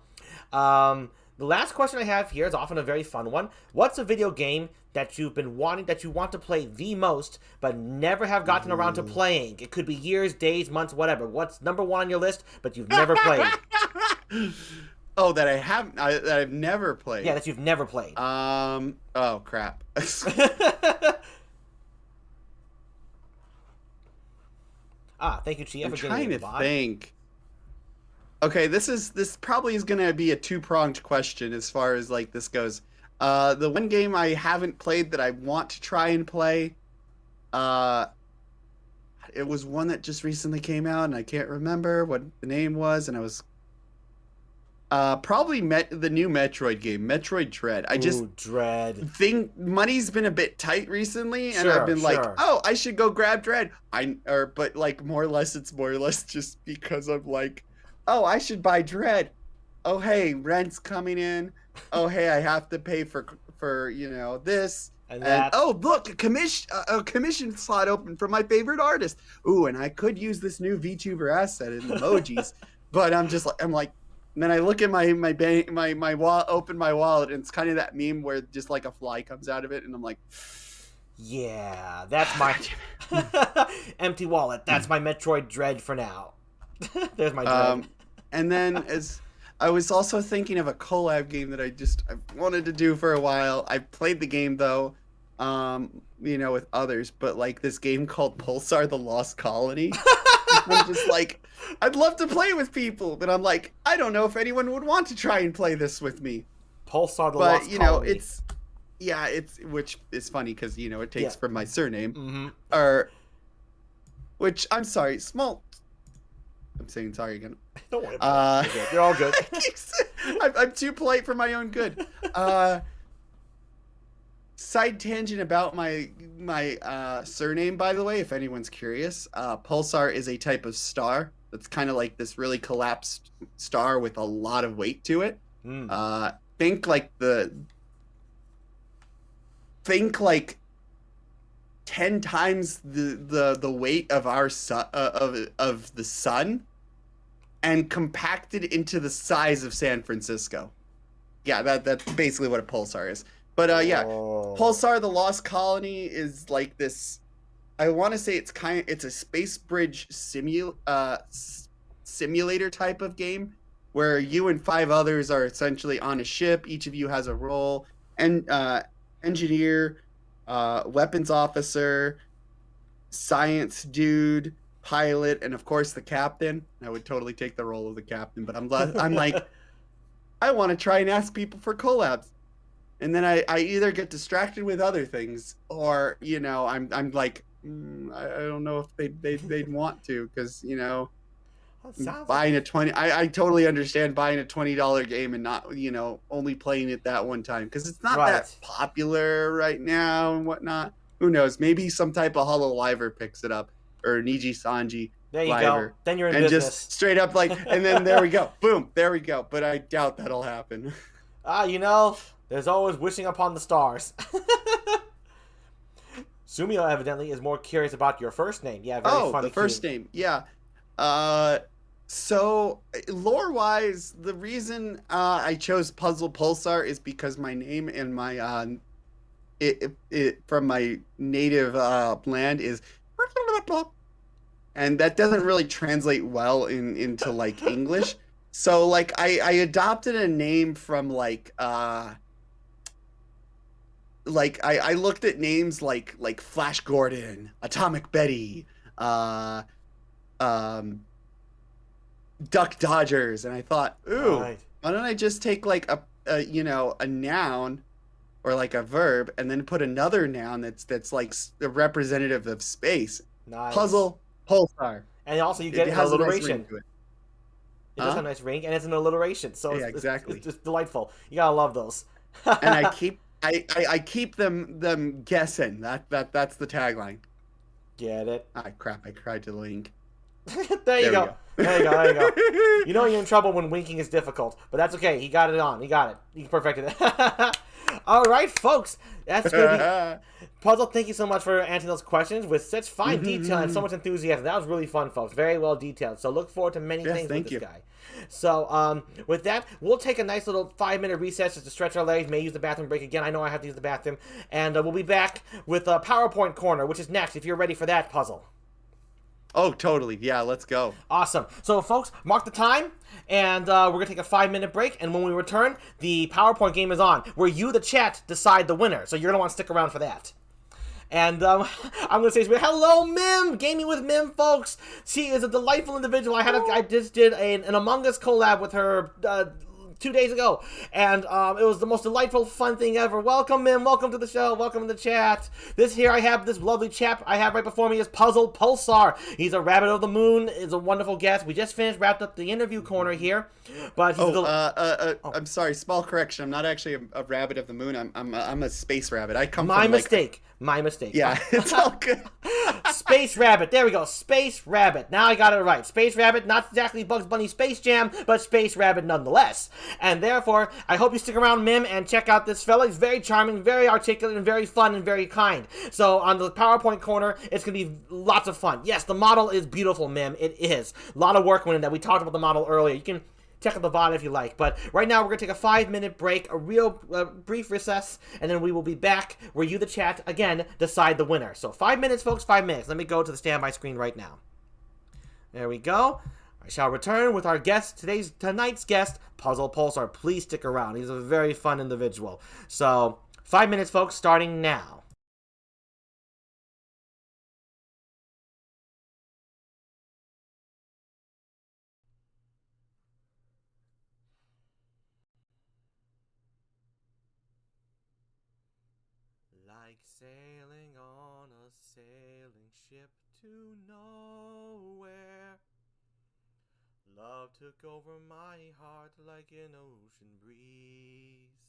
the last question I have here is often a very fun one. What's a video game that you want to play the most, but never have gotten around to playing? It could be years, days, months, whatever. What's number one on your list, but you've never played? Oh, that I've never played. Yeah, that you've never played. Oh crap. Thank you, Chia, I'm for trying getting to think. Okay, this probably is gonna be a two-pronged question as far as like this goes. The one game I haven't played that I want to try and play, it was one that just recently came out and I can't remember what the name was, and I was probably the new Metroid game, Metroid Dread. I just Dread. think money's been a bit tight recently, and Sure, I've been like, sure. oh, I should go grab Dread. But like it's more or less just because I'm like, oh, I should buy Dread. Oh, hey, rent's coming in. Oh, hey, I have to pay for this. And oh, look, a commission slot open for my favorite artist. Ooh, and I could use this new VTuber asset in emojis. But I'm like, and then I look at my bank, my wallet, open my wallet, and it's kind of that meme where just like a fly comes out of it, and I'm like, yeah, that's my empty wallet. That's my Metroid Dread for now. There's my Dread. And then as I was also thinking of a collab game that I wanted to do for a while. I played the game though, with others, but like this game called Pulsar: The Lost Colony. I'm just like, I'd love to play with people, but I'm like, I don't know if anyone would want to try and play this with me. Pulsar: The Lost Colony. Which is funny because it takes from my surname, Mm-hmm. Which I'm sorry, small. I'm saying sorry again. Don't worry about it. You're all good. I'm too polite for my own good. Side tangent about my surname, by the way, if anyone's curious. Pulsar is a type of star that's kind of like this really collapsed star with a lot of weight to it. Think like 10 times the weight of our sun, of the sun, and compacted into the size of San Francisco. Yeah, that's basically what a pulsar is. But Pulsar: The Lost Colony is like this. I want to say it's a space bridge simulator type of game where you and 5 others are essentially on a ship. Each of you has a role, and engineer, weapons officer, science dude, pilot, and of course the captain. I would totally take the role of the captain, but I'm like, I want to try and ask people for collabs. And then I either get distracted with other things, or I'm like, I don't know if they'd want to, because buying a 20. I totally understand buying a $20 game and not only playing it that one time, because it's not that popular right now and whatnot. Who knows? Maybe some type of Hollow Liver picks it up, or Niji Sanji. There you Liver, go. Then you're in and business. Just straight up like, and then there we go, boom, there we go. But I doubt that'll happen. There's always wishing upon the stars. Sumio evidently is more curious about your first name. Yeah, very Oh, the funny, first cute. name. Yeah. Uh, so lore-wise, the reason I chose Puzzle Pulsar is because my name and my it from my native land is, and that doesn't really translate well into like English. So like I adopted a name from I looked at names like Flash Gordon, Atomic Betty, uh um Duck Dodgers, and I thought, ooh, Right. why don't I just take like a noun or like a verb and then put another noun that's like a representative of space. Nice. Puzzle Pulsar. And also you It get an has a nice ring alliteration. to it. It does Huh? have a nice ring, and it's an alliteration, so Yeah, it's exactly. just delightful. You gotta love those. And I keep them guessing. That's the tagline. Get it? Ah, crap, I tried to link. There you There we go. go. There you go. There you go. You know you're in trouble when winking is difficult, but that's okay. He got it on. He got it. He perfected it. All right, folks. That's gonna be Puzzle. Thank you so much for answering those questions with such fine detail and so much enthusiasm. That was really fun, folks. Very well detailed. So look forward to many Yes, things with thank this you. guy. So with that, we'll take a nice little 5-minute recess just to stretch our legs. May use the bathroom break again. I know I have to use the bathroom, and we'll be back with a PowerPoint corner, which is next. If you're ready for that, Puzzle. Oh, totally. Yeah, let's go. Awesome. So, folks, mark the time, and we're going to take a 5-minute break. And when we return, the PowerPoint game is on, where you, the chat, decide the winner. So you're going to want to stick around for that. And I'm going to say, hello, Mim! Gaming with Mim, folks! She is a delightful individual. I just did an Among Us collab with her 2 days ago, and it was the most delightful, fun thing ever. Welcome, Mim. Welcome to the show. Welcome to the chat. I have this lovely chap I have right before me is Puzzle Pulsar. He's a rabbit of the moon. Is a wonderful guest. We just wrapped up the interview corner here, but he's I'm sorry. Small correction. I'm not actually a rabbit of the moon. I'm a space rabbit. I come my from mistake. My mistake. Yeah, it's all good. Space Rabbit. There we go. Space Rabbit. Now I got it right. Space Rabbit, not exactly Bugs Bunny Space Jam, but Space Rabbit nonetheless. And therefore, I hope you stick around, Mim, and check out this fella. He's very charming, very articulate, and very fun and very kind. So on the PowerPoint corner, it's going to be lots of fun. Yes, the model is beautiful, Mim. It is. A lot of work went in that. We talked about the model earlier. You can check out the VOD if you like. But right now, we're going to take a 5-minute break, a real brief recess, and then we will be back where you, the chat, again, decide the winner. So 5 minutes, folks, 5 minutes. Let me go to the standby screen right now. There we go. I shall return with our guest, tonight's guest, Puzzle Pulsar. Please stick around. He's a very fun individual. So 5 minutes, folks, starting now. Like sailing on a sailing ship to nowhere. Love took over my heart like an ocean breeze.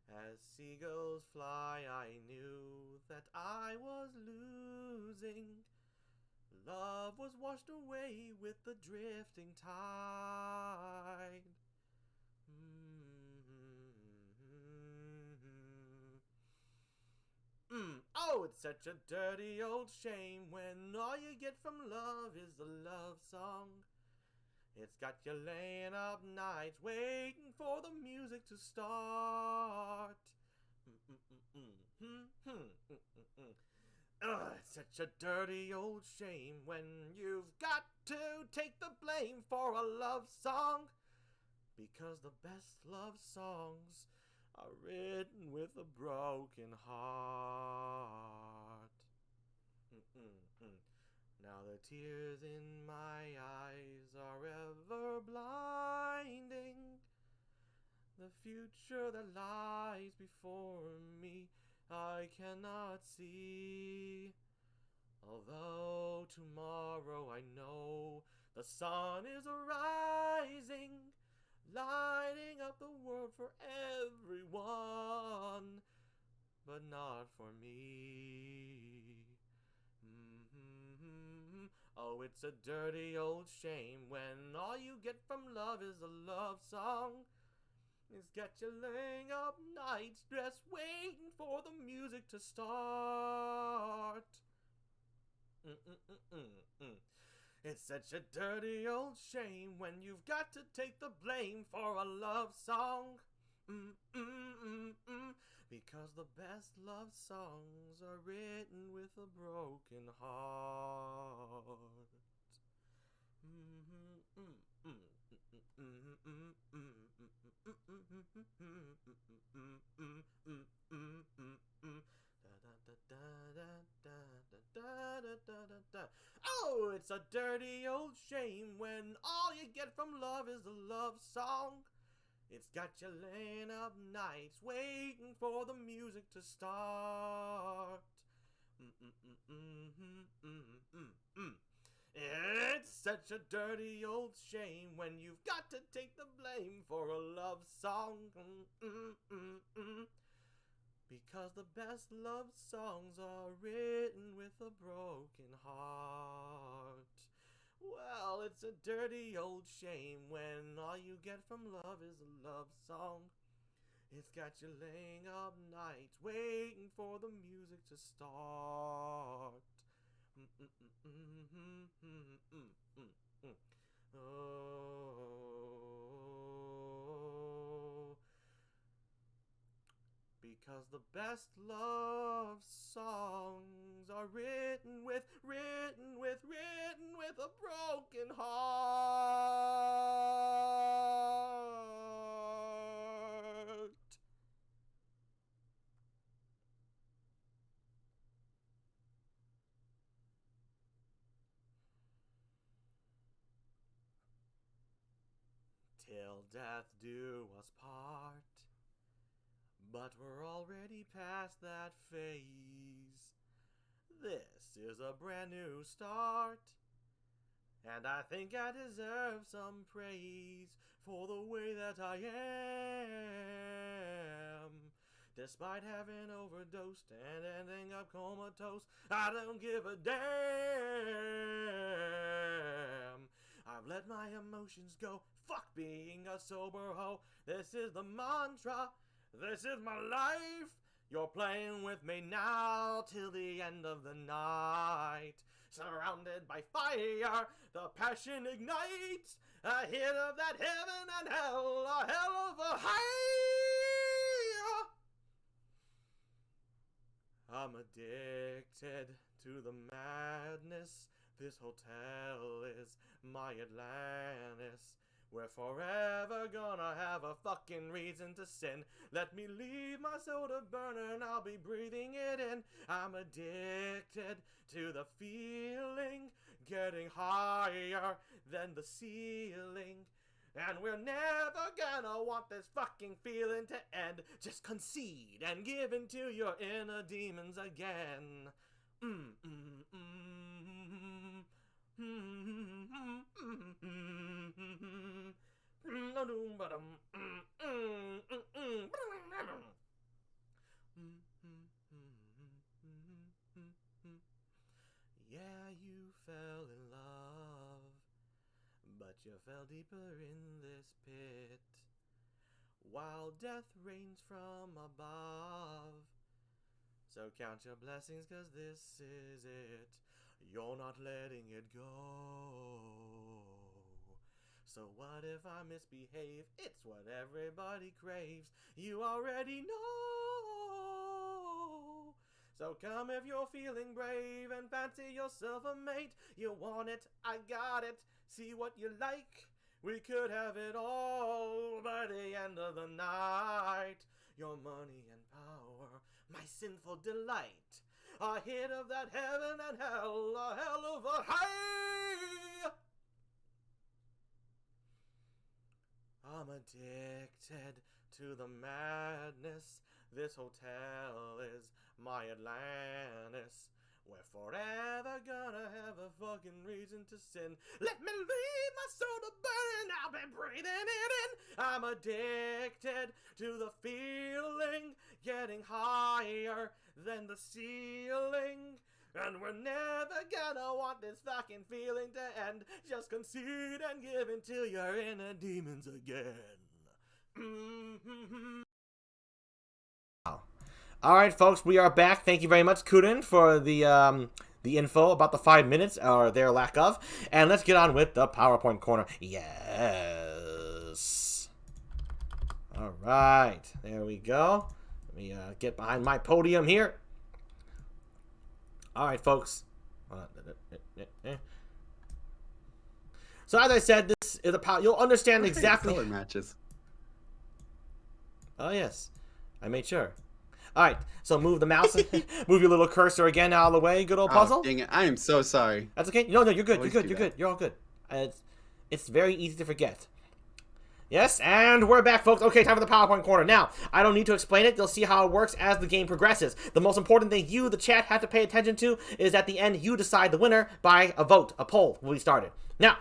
As seagulls fly, I knew that I was losing. Love was washed away with the drifting tide. Oh, it's such a dirty old shame when all you get from love is a love song. It's got you laying up nights waiting for the music to start. It's such a dirty old shame when you've got to take the blame for a love song. Because the best love songs are written with a broken heart. Now the tears in my eyes are ever blinding. The future that lies before me I cannot see. Although tomorrow I know the sun is rising, lighting up the world for everyone, but not for me. Oh, it's a dirty old shame when all you get from love is a love song. It's got you laying up nights just waiting for the music to start. It's such a dirty old shame when you've got to take the blame for a love song. Because the best love songs are written with a broken heart. Oh, it's a dirty old shame when all you get from love is a love song. It's got you laying up nights waiting for the music to start. It's such a dirty old shame when you've got to take the blame for a love song. Because the best love songs are written with a broken heart. Well, it's a dirty old shame when all you get from love is a love song. It's got you laying up nights waiting for the music to start. Oh, because the best love songs are written with a broken heart. Till death do us part. But we're already past that phase. This is a brand new start. And I think I deserve some praise for the way that I am. Despite having overdosed and ending up comatose, I don't give a damn. I've let my emotions go. Fuck being a sober hoe. This is the mantra. This is my life. You're playing with me now till the end of the night. Surrounded by fire, the passion ignites. A hit of that heaven and hell, a hell of a high. I'm addicted to the madness. This hotel is my Atlantis. We're forever gonna have a fucking reason to sin. Let me leave my soda burning, I'll be breathing it in. I'm addicted to the feeling, getting higher than the ceiling. And we're never gonna want this fucking feeling to end. Just concede and give in to your inner demons again. Yeah, you fell in love, but you fell deeper in this pit, while death rains from above. So count your blessings, 'cause this is it. You're not letting it go. So what if I misbehave? It's what everybody craves. You already know. So come if you're feeling brave and fancy yourself a mate. You want it, I got it. See what you like. We could have it all by the end of the night. Your money and power, my sinful delight. A hit of that heaven and hell, a hell of a high. I'm addicted to the madness. This hotel is my Atlantis. We're forever gonna have a fucking reason to sin. Let me leave my soda burning, I'll be breathing it in. I'm addicted to the feeling, getting higher than the ceiling. And we're never gonna want this fucking feeling to end. Just concede and give in to your inner demons again. All right, folks, we are back. Thank you very much, Kuden, for the info about the 5 minutes, or their lack of. And let's get on with the PowerPoint corner. Yes. All right, there we go. Let me get behind my podium here. All right, folks. So as I said, this is a you'll understand exactly. Color matches. Oh yes, I made sure. All right, so move the mouse, move your little cursor again out of the way. Good old puzzle. Oh, dang it! I am so sorry. That's okay. No, you're good. You're good. You're that. good. You're all good. It's very easy to forget. Yes, and we're back, folks. Okay, time for the PowerPoint corner. Now, I don't need to explain it. You'll see how it works as the game progresses. The most important thing you, the chat, have to pay attention to is at the end, you decide the winner by a vote. A poll will be started. Now,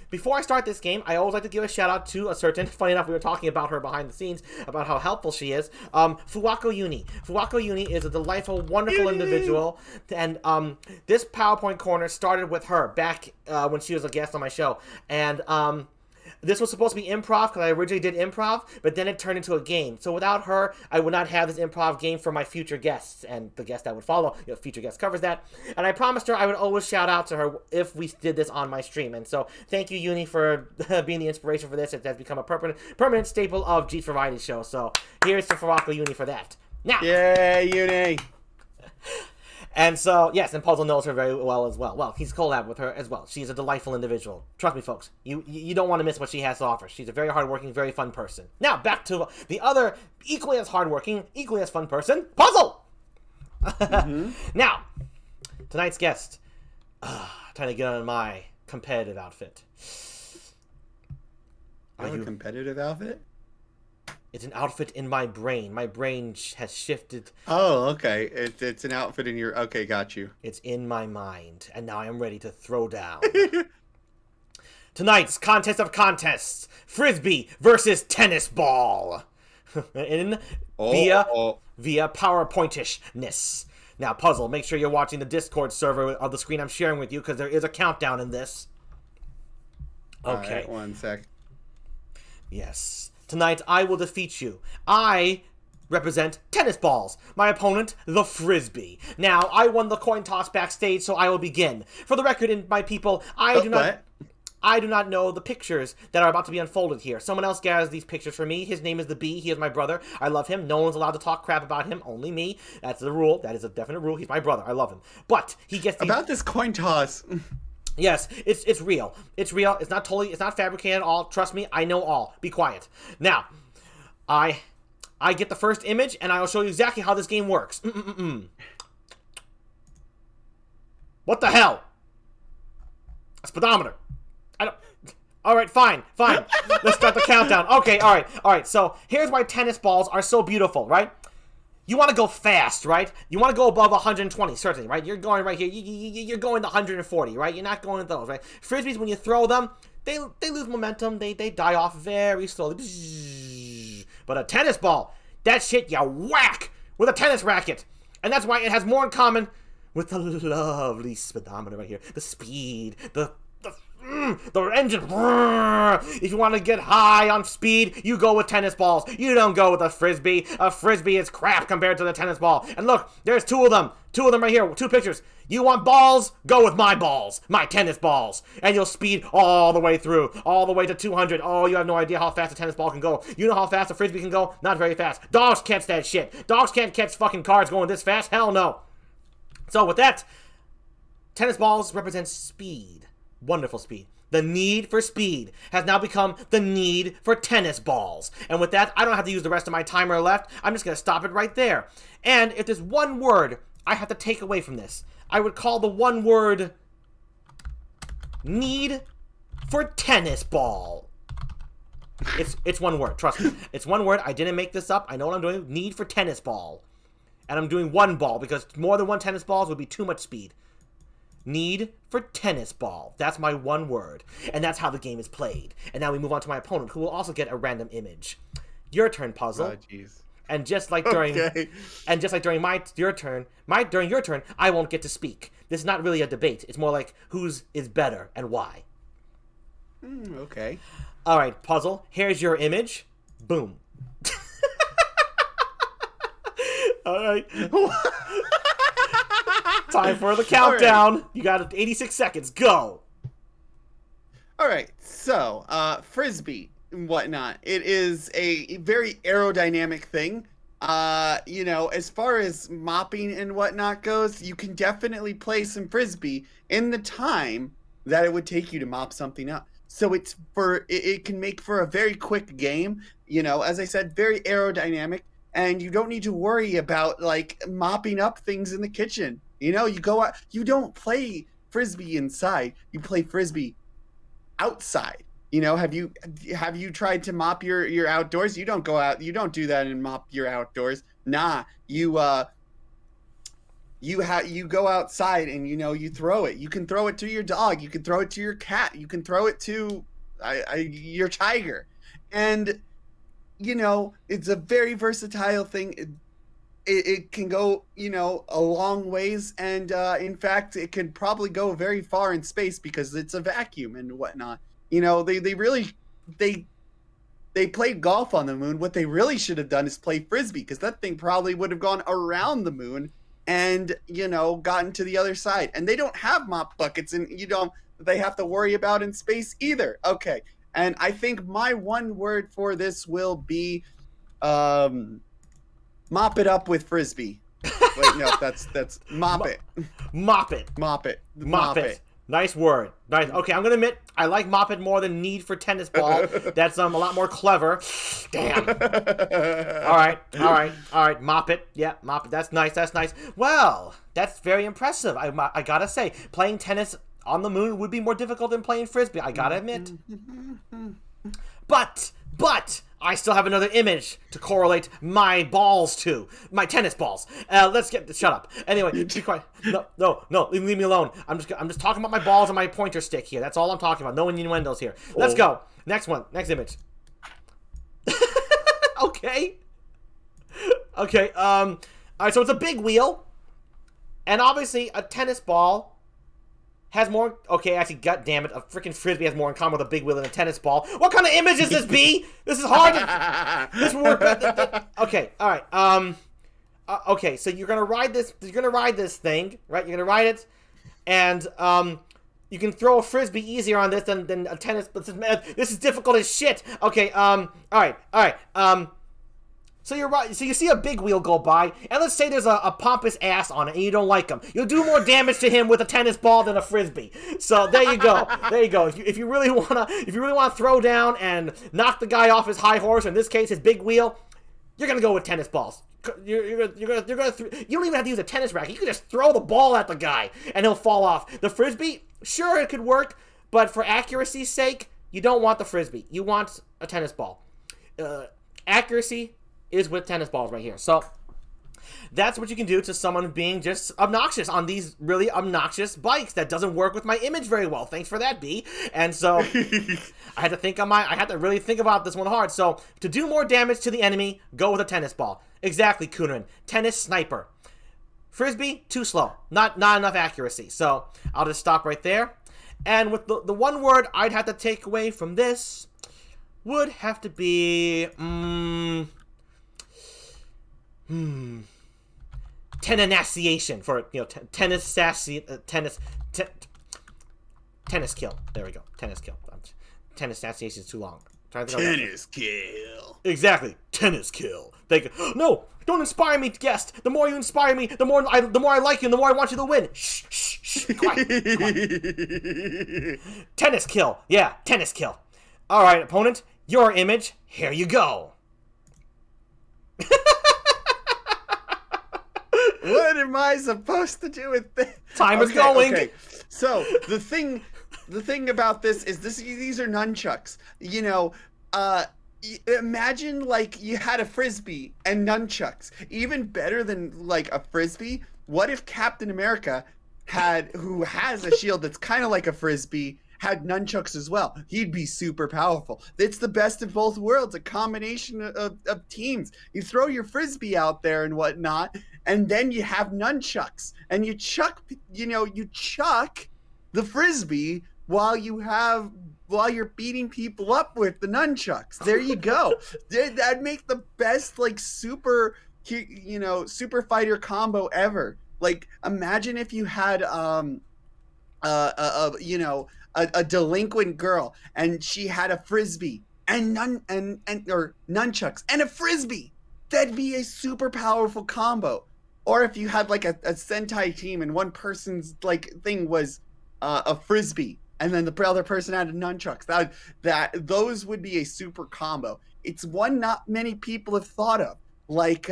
before I start this game, I always like to give a shout out to a certain, funny enough, we were talking about her behind the scenes, about how helpful she is, Fuwako Uni. Fuwako Uni is a delightful, wonderful individual, and this PowerPoint corner started with her back when she was a guest on my show, and this was supposed to be improv because I originally did improv, but then it turned into a game. So without her, I would not have this improv game for my future guests and the guest that would follow. Future guest covers that. And I promised her I would always shout out to her if we did this on my stream. And so thank you, Uni, for being the inspiration for this. It has become a permanent staple of GEEP Variety Show. So here's to Faraka Uni for that. Now. Yay, Uni! And so, yes, and Puzzle knows her very well as well. Well, he's collabed with her as well. She's a delightful individual. Trust me, folks. You don't want to miss what she has to offer. She's a very hardworking, very fun person. Now, back to the other equally as hardworking, equally as fun person, Puzzle! Now, tonight's guest. Trying to get on my competitive outfit. Are you a competitive outfit? It's an outfit in my brain. My brain has shifted. Oh, okay. It's an outfit in your... Okay, got you. It's in my mind, and now I am ready to throw down. Tonight's contest of contests: Frisbee versus tennis ball. Via PowerPointishness. Now, Puzzle, make sure you're watching the Discord server of the screen I'm sharing with you, because there is a countdown in this. Okay. All right, one sec. Yes. Tonight, I will defeat you. I represent tennis balls. My opponent, the Frisbee. Now, I won the coin toss backstage, so I will begin. For the record, my people, I do not know the pictures that are about to be unfolded here. Someone else gathers these pictures for me. His name is the Bee. He is my brother. I love him. No one's allowed to talk crap about him. Only me. That's the rule. That is a definite rule. He's my brother. I love him. But he gets these... About this coin toss... Yes, it's real. It's real. It's not fabricated at all. Trust me, I know all. Be quiet. Now, I get the first image, and I will show you exactly how this game works. What the hell? A speedometer. I don't... All right, fine. Let's start the countdown. Okay, all right. So here's why tennis balls are so beautiful, right? You want to go fast, right? You want to go above 120, certainly, right? You're going right here. You're going to 140, right? You're not going to those, right? Frisbees, when you throw them, they lose momentum. They die off very slowly. But a tennis ball, that shit you whack with a tennis racket. And that's why it has more in common with the lovely speedometer right here. The speed, the engine. If you want to get high on speed, you go with tennis balls. You don't go with a Frisbee. A Frisbee is crap compared to the tennis ball. And look, there's two of them. Two of them right here. Two pictures. You want balls? Go with my balls. My tennis balls. And you'll speed all the way through. All the way to 200. Oh, you have no idea how fast a tennis ball can go. You know how fast a Frisbee can go? Not very fast. Dogs catch that shit. Dogs can't catch fucking cars going this fast. Hell no. So with that, tennis balls represent speed. Wonderful speed. The need for speed has now become the need for tennis balls. And with that, I don't have to use the rest of my timer left. I'm just going to stop it right there. And if there's one word I have to take away from this, I would call the one word need for tennis ball. It's one word. Trust me. It's one word. I didn't make this up. I know what I'm doing. Need for tennis ball. And I'm doing one ball because more than one tennis balls would be too much speed. Need for tennis ball. That's my one word. And that's how the game is played. And now we move on to my opponent, who will also get a random image. Your turn, Puzzle. Oh, jeez. And just like during your turn, I won't get to speak. This is not really a debate. It's more like whose is better and why. Okay. All right, Puzzle. Here's your image. Boom. All right. Time for the countdown. Right. You got 86 seconds. Go. All right. So, Frisbee and whatnot. It is a very aerodynamic thing. As far as mopping and whatnot goes, you can definitely play some Frisbee in the time that it would take you to mop something up. So it can make for a very quick game. As I said, very aerodynamic, and you don't need to worry about like mopping up things in the kitchen. You go out, you don't play Frisbee inside, you play Frisbee outside. Have you tried to mop your outdoors? You don't go out, you don't do that and mop your outdoors. Nah, you go outside and you throw it. You can throw it to your dog, you can throw it to your cat, you can throw it to your tiger. And it's a very versatile thing. It can go a long ways, and in fact it can probably go very far in space because it's a vacuum and whatnot. They played golf on the moon. What they really should have done is play Frisbee, because that thing probably would have gone around the moon and gotten to the other side. And they don't have mop buckets, and they have to worry about in space either. Okay, and I think my one word for this will be mop it up with Frisbee. Wait, no, that's mop it. Mop it. Mop it. Mop it. Nice word. Nice. Okay, I'm gonna admit I like mop it more than need for tennis ball. That's a lot more clever. Damn. All right. Mop it. Yeah, mop it. That's nice. Well, that's very impressive. I gotta say, playing tennis on the moon would be more difficult than playing Frisbee. I gotta admit. But I still have another image to correlate my balls to. My tennis balls. Shut up. Anyway, be quiet. No, leave me alone. I'm just talking about my balls and my pointer stick here. That's all I'm talking about. No innuendos here. Let's go. Next one. Next image. Okay. All right, so it's a big wheel. And obviously a tennis ball has more... Okay, actually, god damn it, a freaking Frisbee has more in common with a big wheel than a tennis ball. What kind of image is this, B? This is hard to... Okay, all right. Okay, so you're gonna ride this thing, right? You're gonna ride it, and you can throw a Frisbee easier on this than a tennis... But this is difficult as shit. Okay, all right. So you're right. So you see a big wheel go by, and let's say there's a pompous ass on it, and you don't like him. You'll do more damage to him with a tennis ball than a Frisbee. So there you go. If you really wanna throw down and knock the guy off his high horse, or in this case his big wheel, you're gonna go with tennis balls. You don't even have to use a tennis racket. You can just throw the ball at the guy, and he'll fall off. The Frisbee, sure, it could work, but for accuracy's sake, you don't want the Frisbee. You want a tennis ball. Accuracy is with tennis balls right here. So that's what you can do to someone being just obnoxious on these really obnoxious bikes. That doesn't work with my image very well. Thanks for that, B. And so I had to really think about this one hard. So to do more damage to the enemy, go with a tennis ball. Exactly, Kunin. Tennis sniper. Frisbee, too slow. Not enough accuracy. So I'll just stop right there. And with the one word I'd have to take away from this would have to be tenaciation for tennis kill. There we go. Tennis kill. Tennis satiation is too long. Tennis kill. Exactly. Tennis kill. No, don't inspire me, guest. The more you inspire me, the more I like you, and the more I want you to win. Shh. Quiet. Tennis kill. Yeah, tennis kill. All right, opponent, your image. Here you go. What am I supposed to do with this? Time is going. Okay. So the thing about this is these are nunchucks. Imagine like you had a Frisbee and nunchucks. Even better than like a Frisbee. What if Captain America who has a shield that's kind of like a Frisbee, had nunchucks as well? He'd be super powerful. It's the best of both worlds, a combination of teams. You throw your Frisbee out there and whatnot, and then you have nunchucks, and you chuck the Frisbee while you're beating people up with the nunchucks. There you go. That'd make the best like super fighter combo ever. Like imagine if you had a delinquent girl and she had a frisbee and nunchucks and a frisbee. That'd be a super powerful combo. Or if you had like a Sentai team and one person's like thing was a frisbee and then the other person had a nunchucks, those would be a super combo. It's one not many people have thought of. Like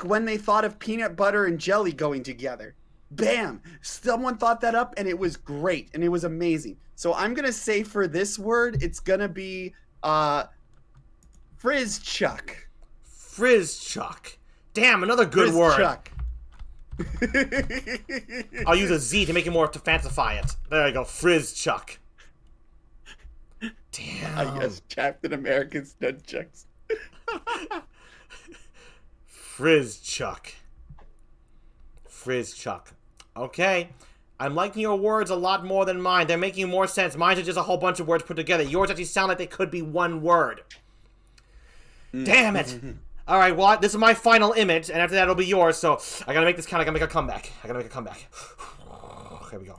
when they thought of peanut butter and jelly going together. Bam! Someone thought that up and it was great and it was amazing. So I'm gonna say for this word, it's gonna be frizzchuck. Frizzchuck. Damn, another good word. I'll use a Z to make it more to fancify it. There you go, frizzchuck. Damn. I guess Captain America's nunchucks. Frizzchuck. Frizzchuck. Okay. I'm liking your words a lot more than mine. They're making more sense. Mine are just a whole bunch of words put together. Yours actually sound like they could be one word. Damn it. All right, well, this is my final image, and after that, it'll be yours, so I gotta make this count. I gotta make a comeback. Here we go.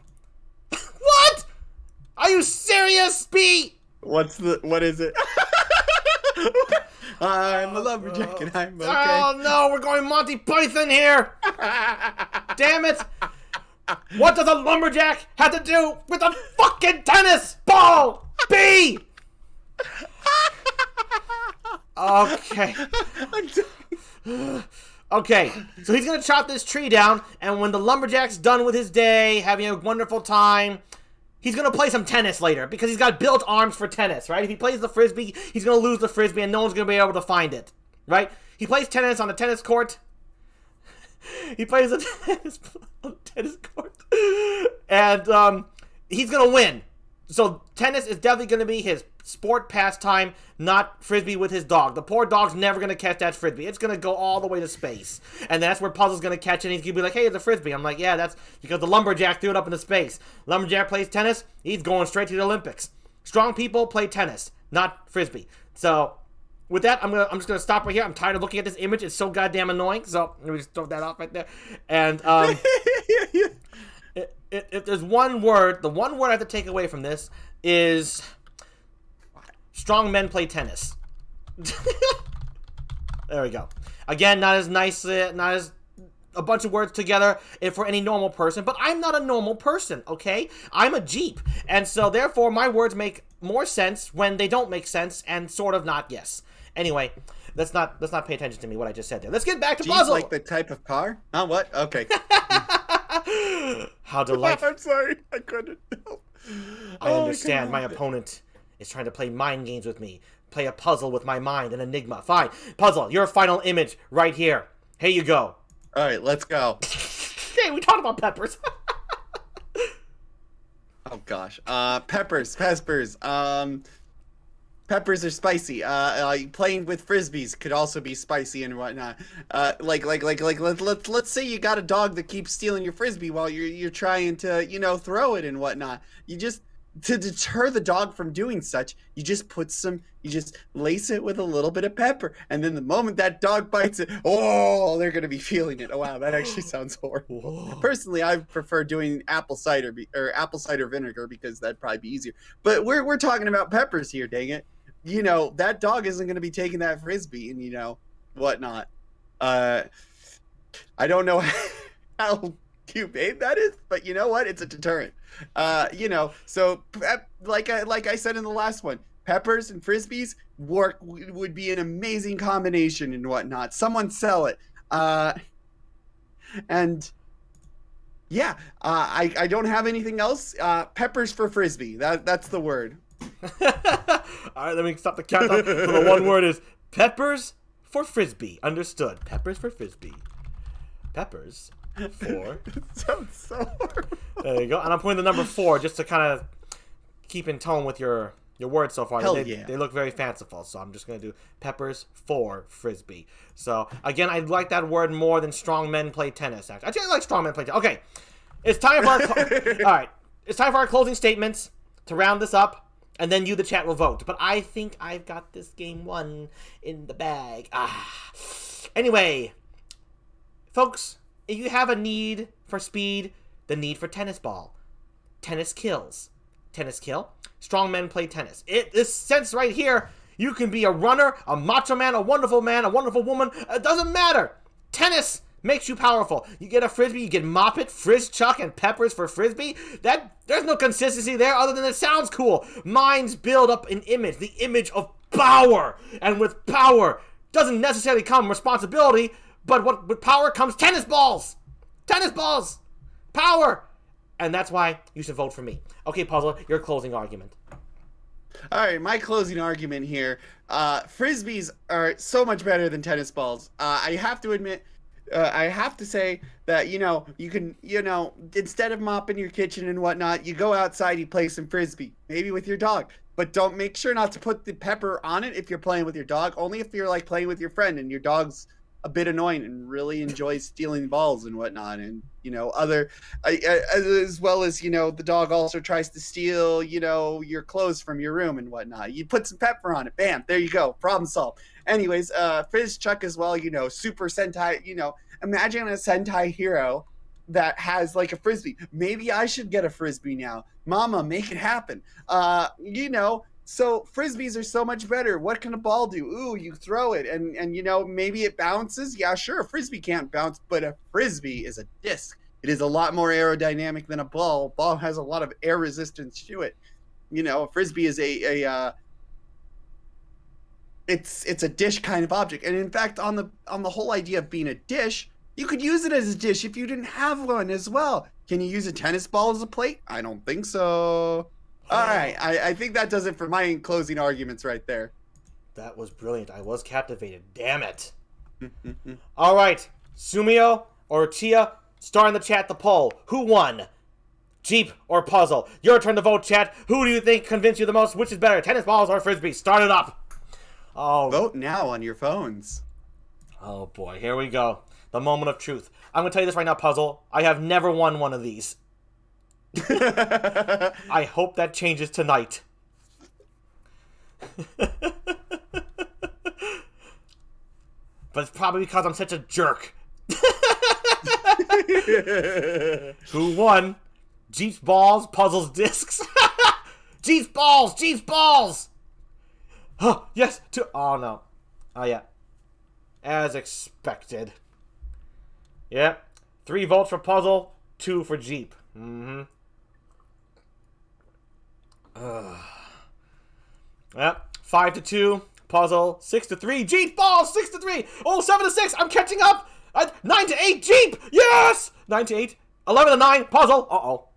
What? Are you serious, B? What is it? I'm a lumberjack and I'm okay. Oh, no, we're going Monty Python here. Damn it. What does a lumberjack have to do with a fucking tennis ball, B? Okay. Okay, so he's gonna chop this tree down, and when the lumberjack's done with his day, having a wonderful time, he's gonna play some tennis later, because he's got built arms for tennis, right? If he plays the frisbee, he's gonna lose the frisbee, and no one's gonna be able to find it, right? He plays tennis on a tennis court. He plays on a tennis court. And, he's gonna win. So, tennis is definitely gonna be his sport pastime, not frisbee with his dog. The poor dog's never gonna catch that frisbee. It's gonna go all the way to space. And that's where Puzzle's gonna catch it, and he's gonna be like, hey, it's a frisbee. I'm like, yeah, that's because the lumberjack threw it up into space. Lumberjack plays tennis, he's going straight to the Olympics. Strong people play tennis, not frisbee. So, with that, I'm just gonna stop right here. I'm tired of looking at this image. It's so goddamn annoying. So, let me just throw that off right there. And, if there's one word, the one word I have to take away from this is strong men play tennis. There we go. Again, not as nice, not as a bunch of words together for any normal person, but I'm not a normal person, okay? I'm a GEEP, and so therefore my words make more sense when they don't make sense and sort of not, yes. Anyway, let's not pay attention to me, what I just said there. Let's get back to Puzzle! Like the type of car? Huh, what? Okay. How delightful. I'm sorry, I couldn't help. I understand my opponent is trying to play mind games with me. Play a puzzle with my mind, an enigma. Fine. Puzzle, your final image right here. Here you go. All right, let's go. Hey, we talked about peppers. Oh, gosh. Peppers. Peppers are spicy. Playing with frisbees could also be spicy and whatnot. Let's say you got a dog that keeps stealing your frisbee while you're trying to, throw it and whatnot. To deter the dog from doing such, you just lace it with a little bit of pepper, and then the moment that dog bites it, oh, they're gonna be feeling it. Oh wow, that actually sounds horrible. Whoa. Personally, I prefer doing apple cider vinegar because that'd probably be easier. But we're talking about peppers here, dang it. That dog isn't gonna be taking that frisbee and whatnot. I don't know how humane that is, but you know what? It's a deterrent. So like I said in the last one, peppers and frisbees would be an amazing combination and whatnot. Someone sell it. And yeah, I don't have anything else. Peppers for frisbee. That's the word. All right, let me stop the countdown. So the one word is peppers for frisbee. Understood. Peppers for frisbee. Peppers for. Sounds so horrible. There you go. And I'm putting the number 4 just to kind of keep in tone with your words so far. They look very fanciful, so I'm just going to do peppers for frisbee. So, again, I like that word more than strong men play tennis. Actually, I like strong men play tennis. Okay, it's time for our... All right, it's time for our closing statements to round this up, and then you, the chat, will vote. But I think I've got this game won in the bag. Anyway, folks, if you have a need for speed, the need for tennis ball. Tennis kills. Tennis kill. Strong men play tennis. This sense right here, you can be a runner, a macho man, a wonderful woman. It doesn't matter. Tennis makes you powerful. You get a frisbee, you get mop it, frizz chuck, and peppers for frisbee. There's no consistency there other than it sounds cool. Minds build up an image, the image of power. And with power doesn't necessarily come responsibility, but with power comes tennis balls. Tennis balls. Power. And that's why you should vote for me. Okay, Puzzle, your closing argument. All right, my closing argument here. Frisbees are so much better than tennis balls. I have to admit, I have to say that, you can, instead of mopping your kitchen and whatnot, you go outside, you play some frisbee, maybe with your dog. But don't make sure not to put the pepper on it if you're playing with your dog. Only if you're like playing with your friend and your dog's a bit annoying and really enjoys stealing balls and whatnot, and as well as the dog also tries to steal your clothes from your room and whatnot. You put some pepper on it, bam, there you go, problem solved. Anyways, frizz chuck as well, super sentai. Imagine a sentai hero that has like a frisbee. Maybe I should get a frisbee now. Mama, make it happen. So frisbees are so much better. What can a ball do? Ooh, you throw it and maybe it bounces. Yeah, sure, a frisbee can't bounce, but a frisbee is a disc. It is a lot more aerodynamic than a ball. Ball has a lot of air resistance to it. A frisbee is it's a dish kind of object. And in fact, on the whole idea of being a dish, you could use it as a dish if you didn't have one as well. Can you use a tennis ball as a plate? I don't think so. All right, I think that does it for my closing arguments right there. That was brilliant. I was captivated. Damn it. All right, Sumio or Chia, star in the chat the poll. Who won? Jeep or Puzzle? Your turn to vote, chat. Who do you think convinced you the most? Which is better, tennis balls or frisbee? Start it up. Oh. Vote now on your phones. Oh boy, here we go. The moment of truth. I'm going to tell you this right now, Puzzle. I have never won one of these. I hope that changes tonight. But it's probably because I'm such a jerk. Who won? Jeep's balls, Puzzle's discs. Jeep's balls, Jeep's balls. Oh, yes. Oh, no. Oh, yeah. As expected. Yep. 3 votes for Puzzle, 2 for Jeep. Mm-hmm. Yep. 5-2. Puzzle. 6-3. Jeep balls. 6-3. Oh, 7-6. I'm catching up. 9-8. Jeep. Yes. 9-8. 11-9. Puzzle. Uh-oh.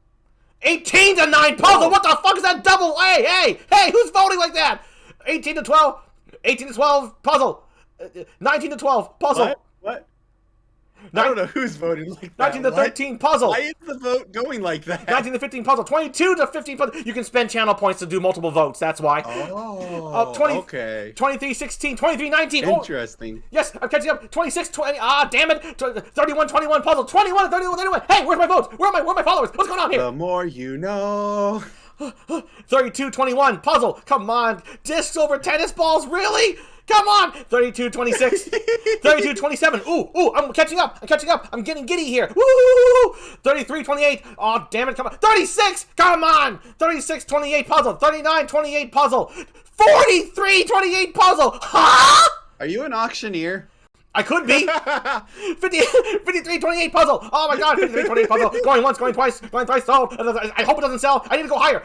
18-9. Puzzle. What the fuck is that double? Hey. Who's voting like that? 18-12. 18-12. Puzzle. 19-12. Puzzle. What? I don't know who's voting like that. 19-13 puzzle. Why is the vote going like that? 19-15 puzzle. 22-15 puzzle. You can spend channel points to do multiple votes. That's why. Oh, okay. 23-16. 23-19. Interesting. Oh, yes, I'm catching up. 26-20. Ah, damn it. 31-21 puzzle. 21-31. Hey, where's my votes? Where are my followers? What's going on here? The more you know. 32-21 puzzle. Come on. Discs over tennis balls. Really? Come on! 32-26. 32-27. Ooh, I'm catching up. I'm getting giddy here. Woo! 33-28. Oh, damn it. Come on. 36. Come on. 36-28 puzzle. 39-28 puzzle. 43-28 puzzle. Huh? Are you an auctioneer? I could be. 53-28 puzzle. Oh my god, 53-28 puzzle. Going once, going twice, going thrice. Oh, I hope it doesn't sell. I need to go higher.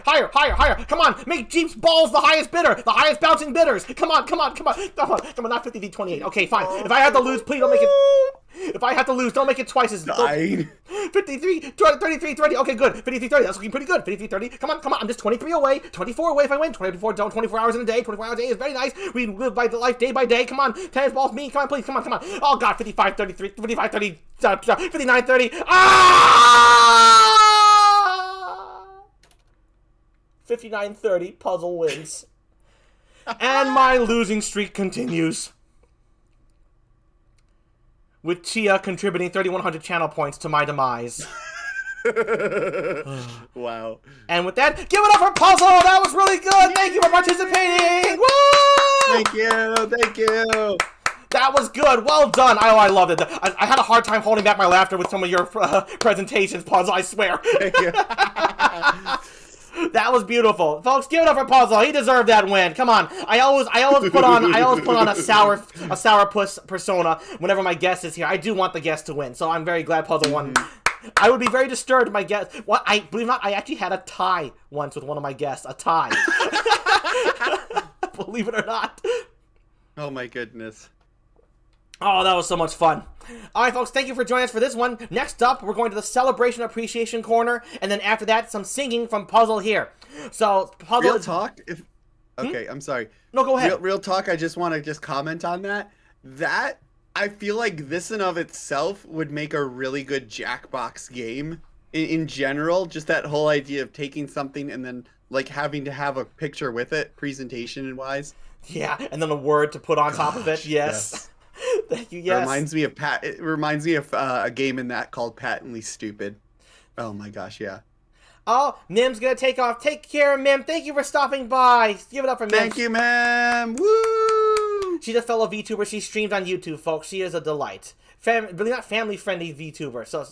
Come on, make Jeep's balls the highest bidder, the highest bouncing bidders. Come on. Not 50-28. Okay, fine. If I have to lose, please don't make it. If I have to lose, don't make it twice as. 53, 33, 30. Okay, good. 53, 30. That's looking pretty good. 53, 30. Come on. I'm just 23 away. 24 away if I win. 24 hours in a day. 24 hours a day is very nice. We live by the life day by day. Come on. Tennis balls, me. Come on, please. Come on. Oh, God. 55, 33, 55, 30, 59, 30. Ah! 59, 30. Puzzle wins. And my losing streak continues. With Chia contributing 3,100 channel points to my demise. Wow. And with that, give it up for Puzzle! That was really good! Thank you for participating! Woo! Thank you. Thank you. That was good. Well done. I loved it. I had a hard time holding back my laughter with some of your presentations, Puzzle, I swear. Thank you. That was beautiful. Folks, give it up for Puzzle. He deserved that win. Come on. I always put on a sourpuss persona whenever my guest is here. I do want the guest to win. So I'm very glad Puzzle won. I would be very disturbed if my guest. What I believe it or not, I actually had a tie once with one of my guests. A tie. Believe it or not. Oh my goodness. Oh, that was so much fun. All right, folks, thank you for joining us for this one. Next up, we're going to the Celebration Appreciation Corner, and then after that, some singing from Puzzle here. So, Puzzle... Real talk? Okay, I'm sorry. No, go ahead. Real talk, I just want to comment on that. I feel like this in of itself would make a really good Jackbox game in general. Just that whole idea of taking something and then, like, having to have a picture with it, presentation-wise. Yeah, and then a word to put on top of it. Yes. Thank you. Yes. It reminds me of a game in that called Patently Stupid. Oh my gosh, yeah. Oh, Mim's gonna take off. Take care, Mim. Thank you for stopping by. Give it up for Mim. Thank you, Mim. Woo! She's a fellow VTuber. She streams on YouTube, folks. She is a delight. Really not family-friendly VTuber. So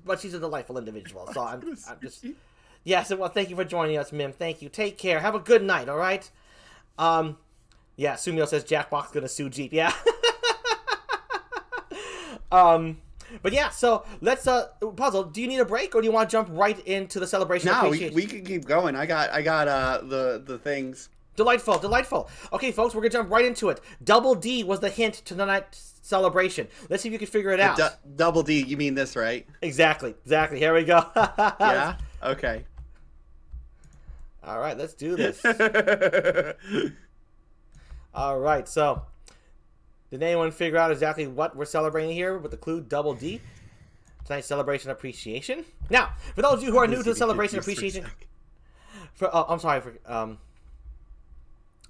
but she's a delightful individual. So I'm just. Yes. Well, thank you for joining us, Mim. Thank you. Take care. Have a good night. All right. Yeah. Sumio says Jackbox gonna sue GEEP. Yeah. But yeah, so let's Puzzle, do you need a break or do you want to jump right into the celebration? No, we can keep going. I got the things. Delightful. Okay, folks, we're gonna jump right into it. Double D was the hint to tonight's celebration. Let's see if you can figure it out. Double D, you mean this, right? Exactly. Here we go. Yeah? Okay. All right, let's do this. All right, so did anyone figure out exactly what we're celebrating here with the clue Double D? Tonight's Celebration Appreciation. Now, for those of you who are new to the Celebration Appreciation...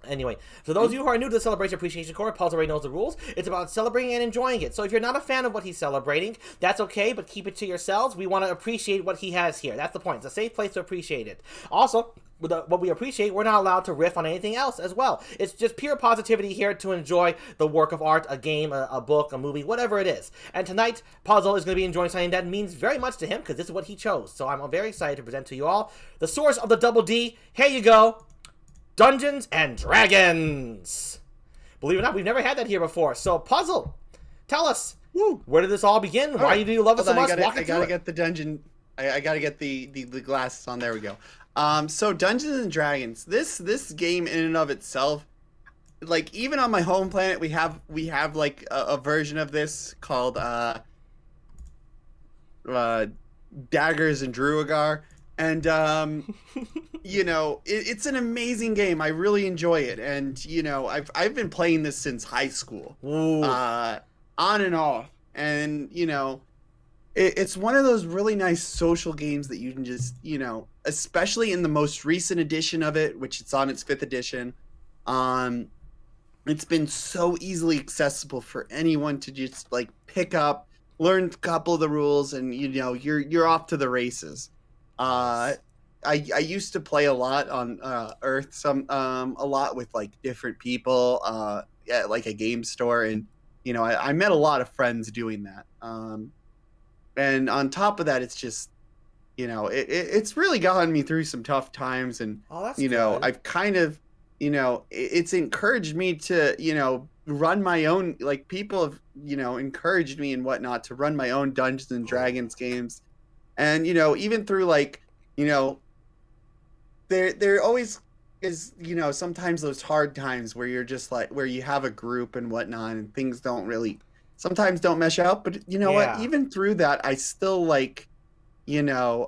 Anyway, for those of you who are new to the Celebration Appreciation Corps, Paul already knows the rules. It's about celebrating and enjoying it. So if you're not a fan of what he's celebrating, that's okay, but keep it to yourselves. We want to appreciate what he has here. That's the point. It's a safe place to appreciate it. Also, with what we appreciate, we're not allowed to riff on anything else as well. It's just pure positivity here to enjoy the work of art, a game, a book, a movie, whatever it is. And tonight, Puzzle is going to be enjoying something that means very much to him because this is what he chose. So I'm very excited to present to you all the source of the Double D. Here you go. Dungeons and Dragons. Believe it or not, we've never had that here before. So, Puzzle, tell us, where did this all begin? Why do you love it so much? I gotta get the dungeon. I gotta get the glasses on. There we go. So Dungeons and Dragons. This game in and of itself, like even on my home planet, we have like a version of this called Daggers and Druagar. And, you know, it's an amazing game. I really enjoy it. And, you know, I've been playing this since high school. On and off. And, you know, it's one of those really nice social games that you can just, you know, especially in the most recent edition of it, which it's on its 5th edition. It's been so easily accessible for anyone to just, like, pick up, learn a couple of the rules, and, you know, you're off to the races. I used to play a lot on Earth, a lot with like different people at like a game store, and you know I met a lot of friends doing that. And on top of that, it's just you know it's really gotten me through some tough times, and you know good. I've kind of you know it's encouraged me to you know run my own, like people have you know encouraged me and whatnot to run my own Dungeons and Dragons games. And, you know, even through, like, you know, there always is, you know, sometimes those hard times where you're just, like, where you have a group and whatnot and things sometimes don't mesh out. But, you know what, even through that, I still, like, you know,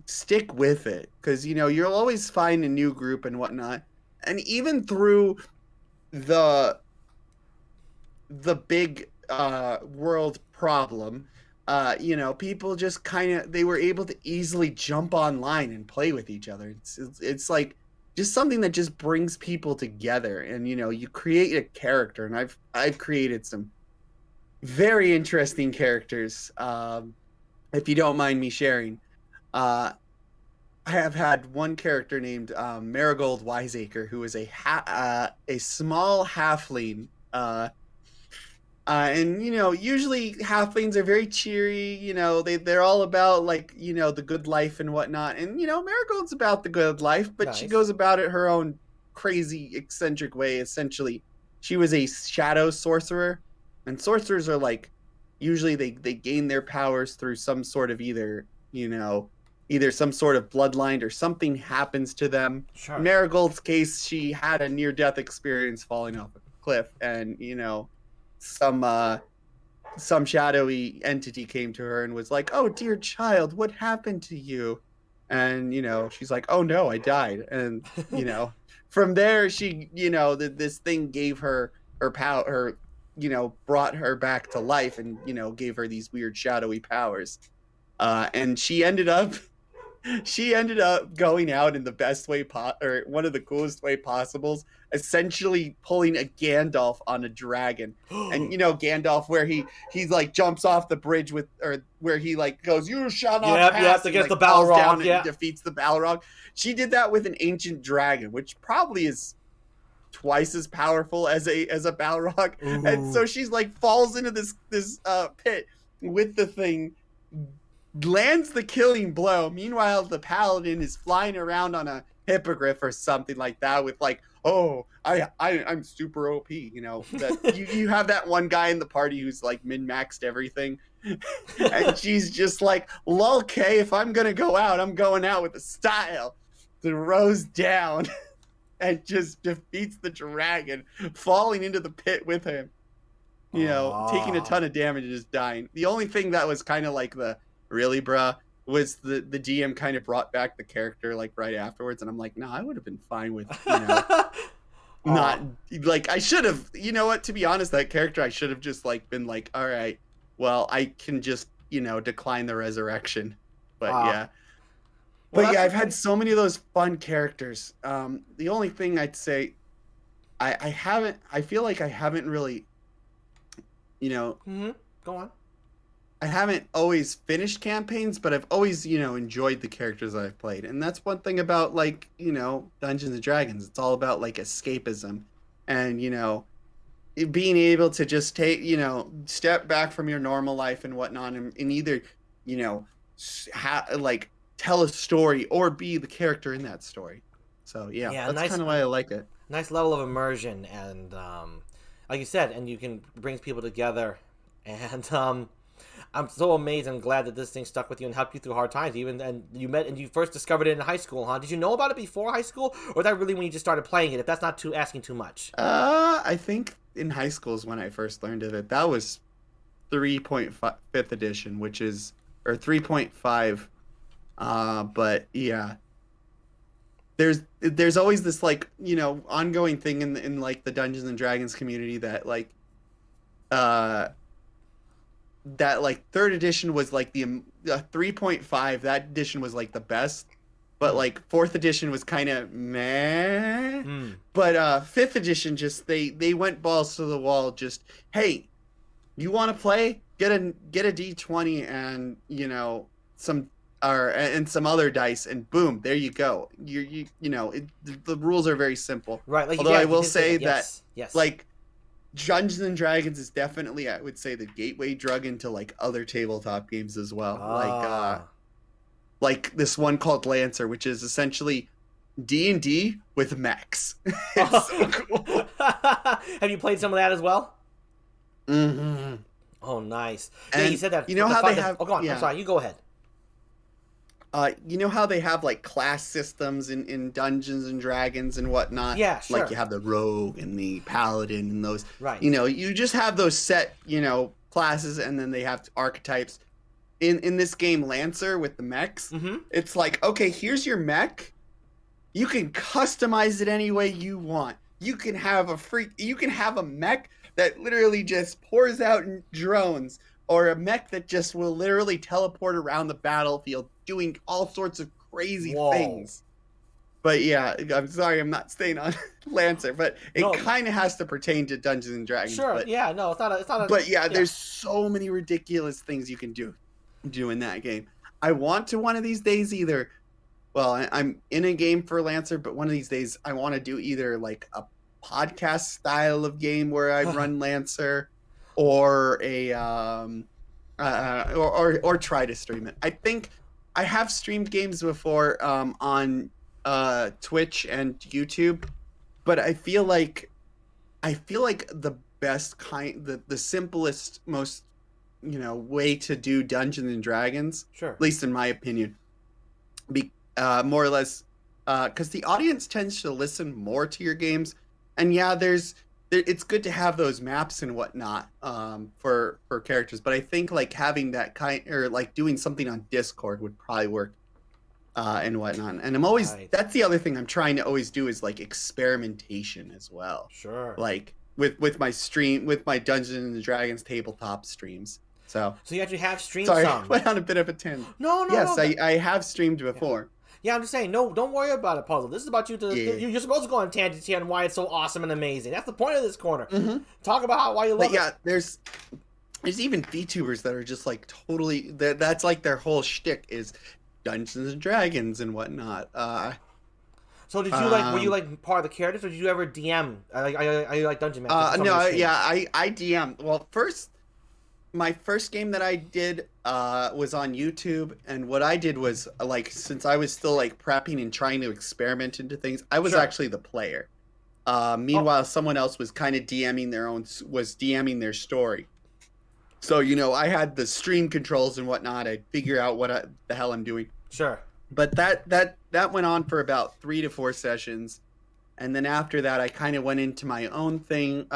stick with it. Because, you know, you'll always find a new group and whatnot. And even through the big world problem... you know, people just they were able to easily jump online and play with each other. It's like just something that just brings people together, and you know, you create a character, and I've created some very interesting characters, if you don't mind me sharing, uh, I have had one character named Marigold Wiseacre, who is a small halfling. And usually halflings are very cheery. They're all about like the good life and whatnot. And Marigold's about the good life, but she Nice. goes about it her own crazy, eccentric way. Essentially, she was a shadow sorcerer, and sorcerers are like usually they gain their powers through some sort of either some sort of bloodline or something happens to them. In Sure. Marigold's case, she had a near death experience falling off a cliff, and some some shadowy entity came to her and was like, "Oh, dear child, what happened to you?" And she's like, "Oh no, I died." And from there, she this thing gave her power, brought her back to life, and gave her these weird shadowy powers. And she ended up going out in the best way or one of the coolest way possibles, essentially pulling a Gandalf on a dragon. And Gandalf, where he like jumps off the bridge or where he like goes, "You shall not Yep, pass," against like the falls down Balrog, and yeah. defeats the Balrog. She did that with an ancient dragon, which probably is twice as powerful as a Balrog. And Ooh. so she's like falls into this pit with the thing, lands the killing blow. Meanwhile, the paladin is flying around on a hippogriff or something like that with like, "Oh, I'm super OP." That you have that one guy in the party who's like min-maxed everything. And she's just like, "Lol, okay, if I'm gonna go out, I'm going out with a style." Throws down and just defeats the dragon, falling into the pit with him. Taking a ton of damage and just dying. The only thing that was kind of like the really bruh was the DM kind of brought back the character like right afterwards, and I'm like, no, I would have been fine with not like I should have. You know what? To be honest, that character I should have just like been like, all right, well, I can just decline the resurrection. But yeah. Well, But yeah, that's I've had okay. so many of those fun characters. The only thing I'd say I haven't I feel like I haven't really Mm-hmm. Go on. I haven't always finished campaigns, but I've always, enjoyed the characters I've played. And that's one thing about like, Dungeons and Dragons. It's all about like escapism and, being able to just take, step back from your normal life and whatnot and either, like tell a story or be the character in that story. So yeah, Yeah, that's nice. kind of why I like it. Nice level of immersion, and like you said, and you can brings people together, and I'm so amazed and glad that this thing stuck with you and helped you through hard times. Even and you first discovered it in high school, huh? Did you know about it before high school, or was that really when you just started playing it? If that's not too asking too much. I think in high school is when I first learned of it. That was 3.5 fifth edition, which is or 3.5. But yeah, there's always this like ongoing thing in like the Dungeons and Dragons community that like uh that like third edition was like the 3.5. That edition was like the best, but Hmm. like fourth edition was kind of meh. Hmm. But fifth edition just they went balls to the wall. Just, hey, you want to play? Get a D20 and some and some other dice, and boom, there you go. The rules are very simple. Right. Like Although yeah, I you will did say say that. that Yes. Yes. like Dungeons and Dragons is definitely, I would say, the gateway drug into like other tabletop games as well. Ah. Like this one called Lancer, which is essentially D&D with mechs. It's so cool. Have you played some of that as well? Mm-hmm. Oh, nice. Yeah, And you said that. you know how they have? Oh, go on. Yeah. I'm sorry. You go ahead. You know how they have like class systems in Dungeons and Dragons and whatnot? Yeah, sure. Like you have the rogue and the paladin and those. Right. You just have those set, classes, and then they have archetypes. In this game, Lancer with the mechs, Mm-hmm. it's like, okay, here's your mech. You can customize it any way you want. You can have a mech that literally just pours out drones, or a mech that just will literally teleport around the battlefield doing all sorts of crazy Whoa. things. But yeah, I'm sorry I'm not staying on Lancer, but it No. kind of has to pertain to Dungeons and Dragons. Sure. But, yeah. No, it's not a. but yeah, there's so many ridiculous things you can do. doing that game. I want to one of these days either. Well, I'm in a game for Lancer, but one of these days I want to do either like a podcast style of game where I run Lancer, or a or try to stream it. I think I have streamed games before on Twitch and YouTube, but I feel like the best kind, the simplest, most way to do Dungeons and Dragons, Sure. at least in my opinion, be more or less, because the audience tends to listen more to your games, and yeah, it's good to have those maps and whatnot for characters, but I think like having that kind, or like doing something on Discord would probably work and whatnot. And I'm always Right. that's the other thing I'm trying to always do is like experimentation as well. Sure. Like with my stream, with my Dungeons and Dragons tabletop streams. So So you actually have streamed sorry, some. went on a bit of a tangent. No, Yes, no. I have streamed before. Yeah, I'm just saying, no, don't worry about it, Puzzle. This is about you to. Yeah. You're supposed to go on tangents here and why it's so awesome and amazing. That's the point of this corner. Mm-hmm. Talk about why you love But it. yeah, there's even VTubers that are just like totally that's like their whole shtick is Dungeons and Dragons and whatnot. So did you like? Were you like part of the characters, or did you ever DM? Are you like Dungeon Master? No, yeah, I DM. Well, my first game that I did was on YouTube, and what I did was like, since I was still like prepping and trying to experiment into things, I was Sure. actually the player. Meanwhile, someone else was kind of DMing their story. So I had the stream controls and whatnot. I'd figure out what the hell I'm doing. Sure. But that went on for about 3 to 4 sessions, and then after that, I kind of went into my own thing.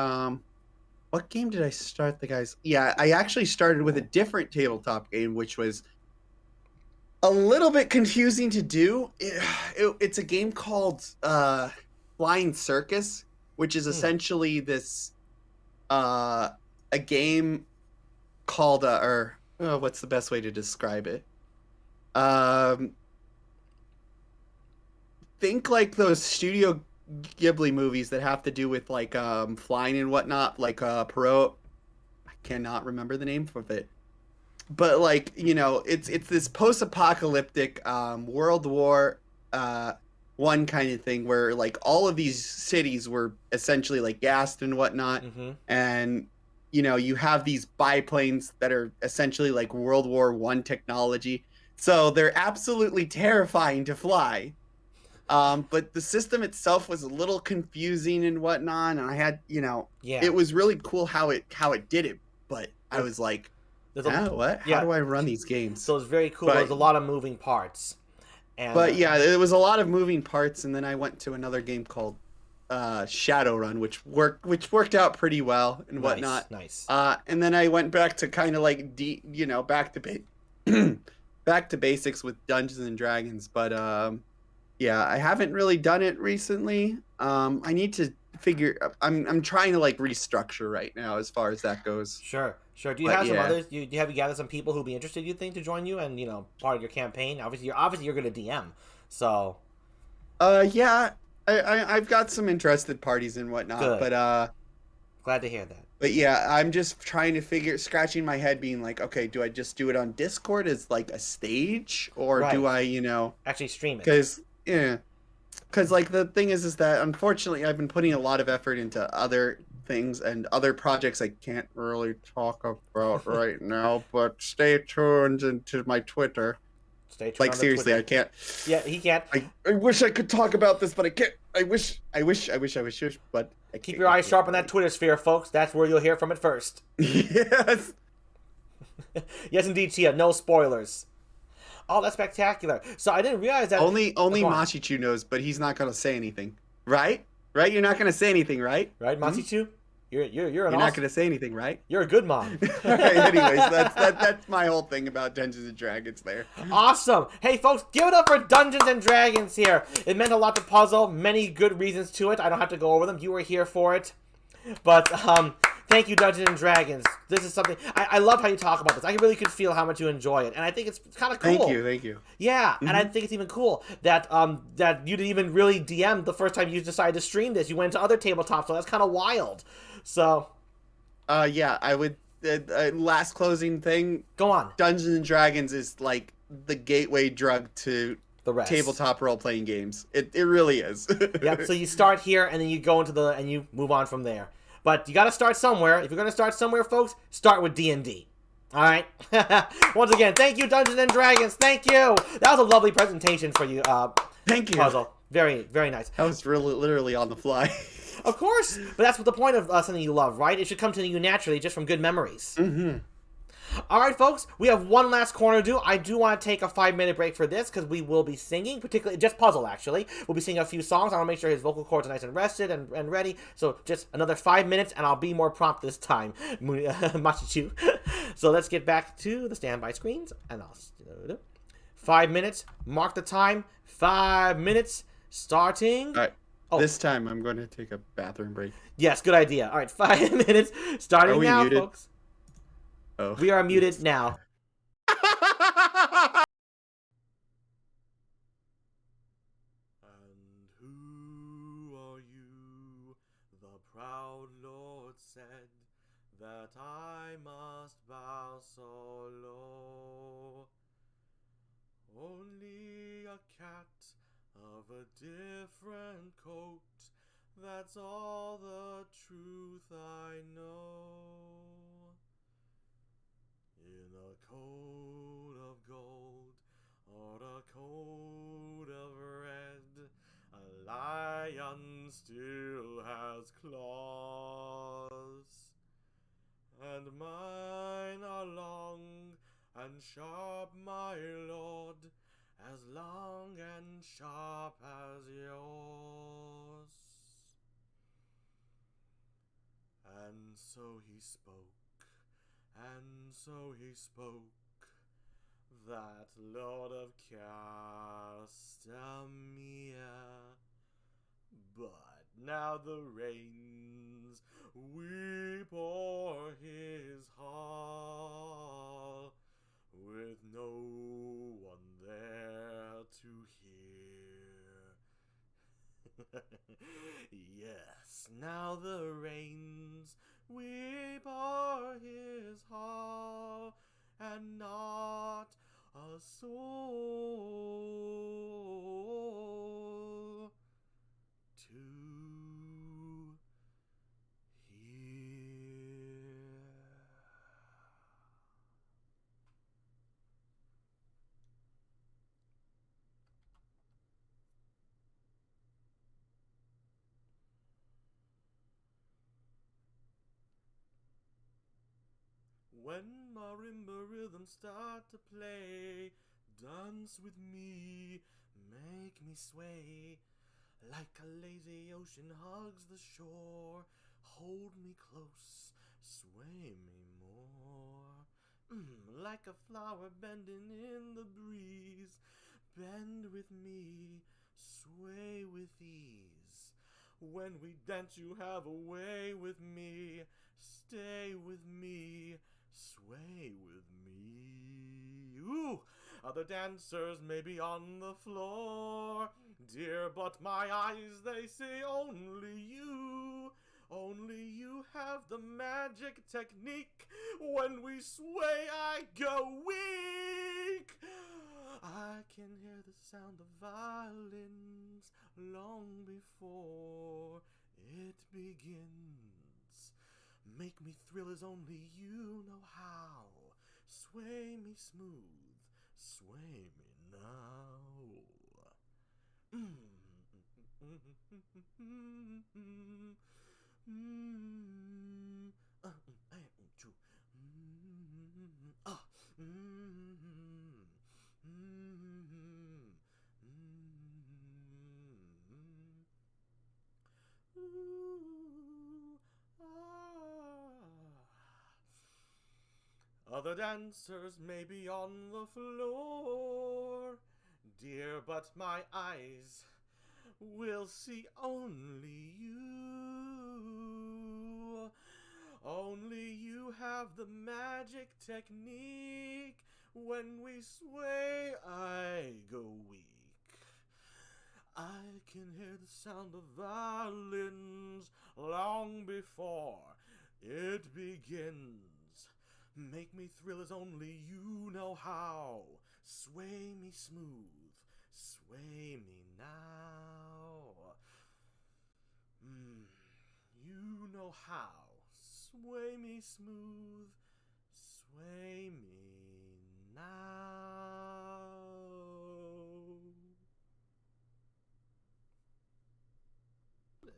What game did I start, the guys? Yeah, I actually started with a different tabletop game, which was a little bit confusing to do. It's a game called Flying Circus, which is essentially this a game called what's the best way to describe it? Think like those Studio Ghibli movies that have to do with like flying and whatnot, like Perot. I cannot remember the name of it, but like it's this post-apocalyptic World War One kind of thing where like all of these cities were essentially like gassed and whatnot, and you have these biplanes that are essentially like World War One technology, so they're absolutely terrifying to fly. But the system itself was a little confusing and whatnot, and I had, it was really cool how it did it, but I was like, what? How do I run these games? So it's very cool. There's a lot of moving parts. But yeah, there was a lot of moving parts, and then I went to another game called Shadowrun, which worked out pretty well and whatnot. Nice. And then I went back to kind of like back to basics with Dungeons and Dragons, but yeah, I haven't really done it recently. I need to figure. I'm trying to like restructure right now as far as that goes. Sure. Do you have some others? Do you have gathered some people who'd be interested, you think, to join you and part of your campaign? Obviously you're going to DM. So. Yeah, I've got some interested parties and whatnot. Good. But glad to hear that. But yeah, I'm just trying to scratching my head, being like, okay, do I just do it on Discord as like a stage, or do I, actually stream it? Because like the thing is that unfortunately I've been putting a lot of effort into other things and other projects I can't really talk about right now, but stay tuned into my Twitter. Stay tuned. Like seriously, I can't. Yeah, he can't. I wish I could talk about this, but I can't. I wish, but I keep your eyes sharp on that Twitter sphere, folks. That's where you'll hear from it first. Yes. Yes, indeed, Tia. No spoilers. Oh, that's spectacular. So I didn't realize that. Only Machichu knows, but he's not gonna say anything, right? Right? You're not gonna say anything, right? Right, Machichu? You're not gonna say anything, right? You're a good mom. All right. Anyways, that's my whole thing about Dungeons and Dragons. There. Awesome. Hey, folks, give it up for Dungeons and Dragons here. It meant a lot to Puzzle. Many good reasons to it. I don't have to go over them. You were here for it. But thank you, Dungeons and Dragons. This is something I love how you talk about this. I really could feel how much you enjoy it, and I think it's kind of cool. Thank you. Yeah, and I think it's even cool that that you didn't even really DM the first time you decided to stream this. You went to other tabletops, so that's kind of wild. So, yeah, I would last closing thing. Go on. Dungeons and Dragons is like the gateway drug to The rest. tabletop role playing games. It really is. Yep. So you start here and then you go into and you move on from there. But you got to start somewhere. If you're going to start somewhere, folks, start with D&D. All right. Once again, thank you, Dungeons and Dragons. Thank you. That was a lovely presentation for you. Thank you. Puzzle. Very, very nice. That was really literally on the fly. Of course, but that's what the point of something you love, right? It should come to you naturally, just from good memories. Mm-hmm. All right, folks, we have one last corner to do. I do want to take a 5-minute break for this because we will be singing, particularly just Puzzle, actually. We'll be singing a few songs. I want to make sure his vocal cords are nice and rested and ready. So just another 5 minutes, and I'll be more prompt this time. Machichu. So let's get back to the standby screens, and I'll 5 minutes. Mark the time. 5 minutes. Starting. All right. Oh. This time I'm going to take a bathroom break. Yes, good idea. All right, 5 minutes. Starting now, muted? Folks. Oh. We are muted now. And who are you? The proud Lord said that I must bow so low. Only a cat of a different coat, that's all the truth I know. In a coat of gold or a coat of red, a lion still has claws, and mine are long and sharp, my lord, as long and sharp as yours. And so he spoke, and so he spoke, that Lord of Castamere. But now the rains weep o'er his hall, with no one there to hear. Yes, now the rains weep o'er his hall, and not a soul to hear. When marimba rhythms start to play, dance with me, make me sway. Like a lazy ocean hugs the shore, hold me close, sway me more. Like a flower bending in the breeze, bend with me, sway with ease. When we dance you have a way with me, stay with me, sway with me. Ooh! Other dancers may be on the floor, dear, but my eyes, they say only you. Only you have the magic technique. When we sway, I go weak. I can hear the sound of violins long before it begins. Make me thrill as only you know how. Sway me smooth, sway me now. Other dancers may be on the floor, dear, but my eyes will see only you. Only you have the magic technique. When we sway, I go weak. I can hear the sound of violins long before it begins. Make me thrill as only you know how. Sway me smooth, sway me now. You know how. Sway me smooth, sway me now. This.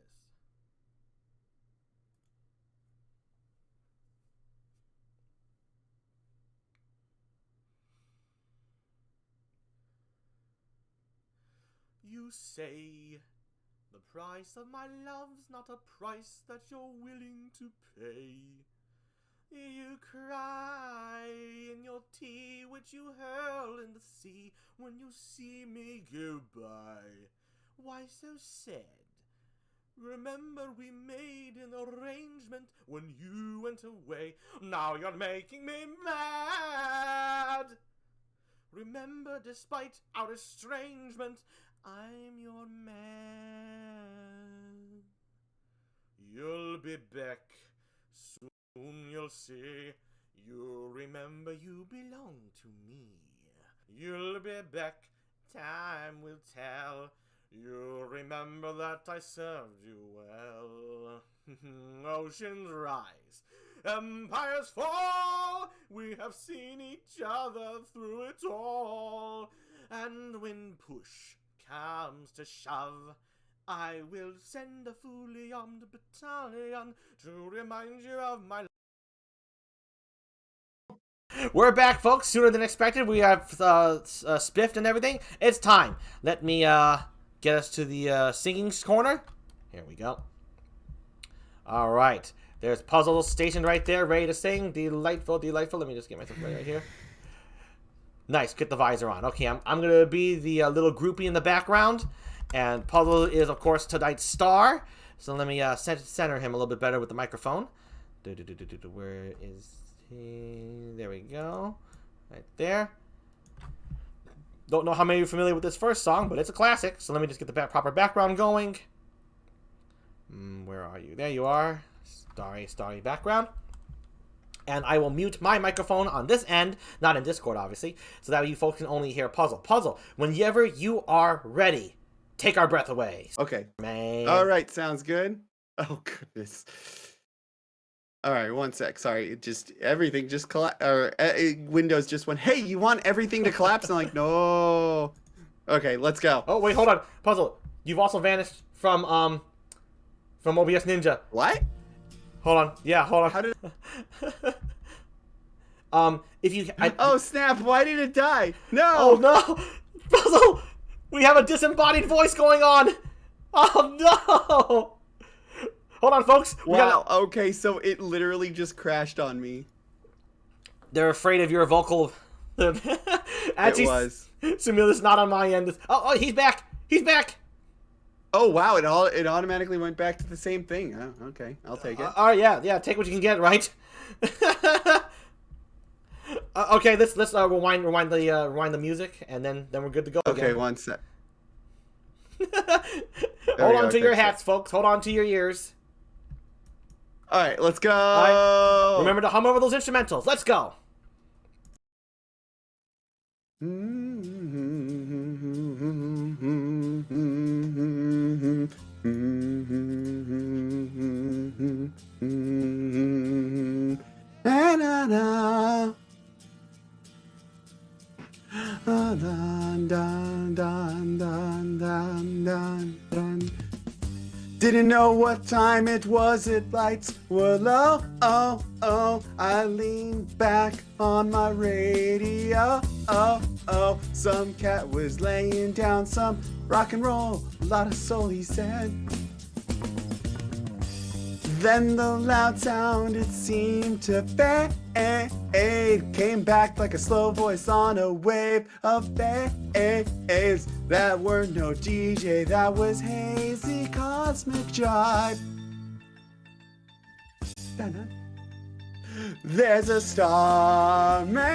You say the price of my love's not a price that you're willing to pay. You cry in your tea, which you hurl in the sea when you see me go by. Why so sad? Remember we made an arrangement when you went away. Now you're making me mad. Remember, despite our estrangement, I'm your man. You'll be back, soon you'll see. You'll remember you belong to me. You'll be back, time will tell. You'll remember that I served you well. Oceans rise, empires fall. We have seen each other through it all. And when push comes to shove, I will send a fully armed battalion to remind you of my... We're back, folks, sooner than expected. We have spiffed and everything. It's time. Let me get us to the singing corner. Here we go. All right. There's Puzzle stationed right there, ready to sing. Delightful, delightful. Let me just get myself right here. Nice, get the visor on. Okay, I'm going to be the little groupie in the background. And Puzzle is, of course, tonight's star. So let me center him a little bit better with the microphone. Where is he? There we go. Right there. Don't know how many of you are familiar with this first song, but it's a classic. So let me just get the proper background going. Where are you? There you are. Starry background. And I will mute my microphone on this end, not in Discord, obviously, so that you folks can only hear Puzzle. Puzzle, whenever you are ready, take our breath away. Okay. Man. All right, sounds good. Oh, goodness. All right, one sec. Sorry, everything just collapsed. Windows just went, hey, you want everything to collapse? I'm like, no. Okay, let's go. Oh, wait, hold on. Puzzle, you've also vanished from OBS Ninja. What? Hold on. Yeah, hold on. How did... if you... Oh, snap. Why did it die? No. Oh, no. Puzzle, we have a disembodied voice going on. Oh, no. Hold on, folks. Wow, okay, so it literally just crashed on me. They're afraid of your vocal... Actually, it was. Similar's not on my end. Oh, he's back. He's back. Oh, wow, it automatically went back to the same thing. Oh, okay, I'll take it. All right, yeah, take what you can get, right? Okay, let's rewind the music, and then we're good to go. Okay, again. one sec. Hold on to your hats, folks. Hold on to your ears. All right, let's go. Right. Remember to hum over those instrumentals. Let's go. Didn't know what time it was, lights were low. Oh, I leaned back on my radio. Oh, some cat was laying down some rock and roll, a lot of soul, he said. Then the loud sound, it seemed to fade. Came back like a slow voice on a wave of bass. That were no DJ, that was hazy cosmic jive. There's a starman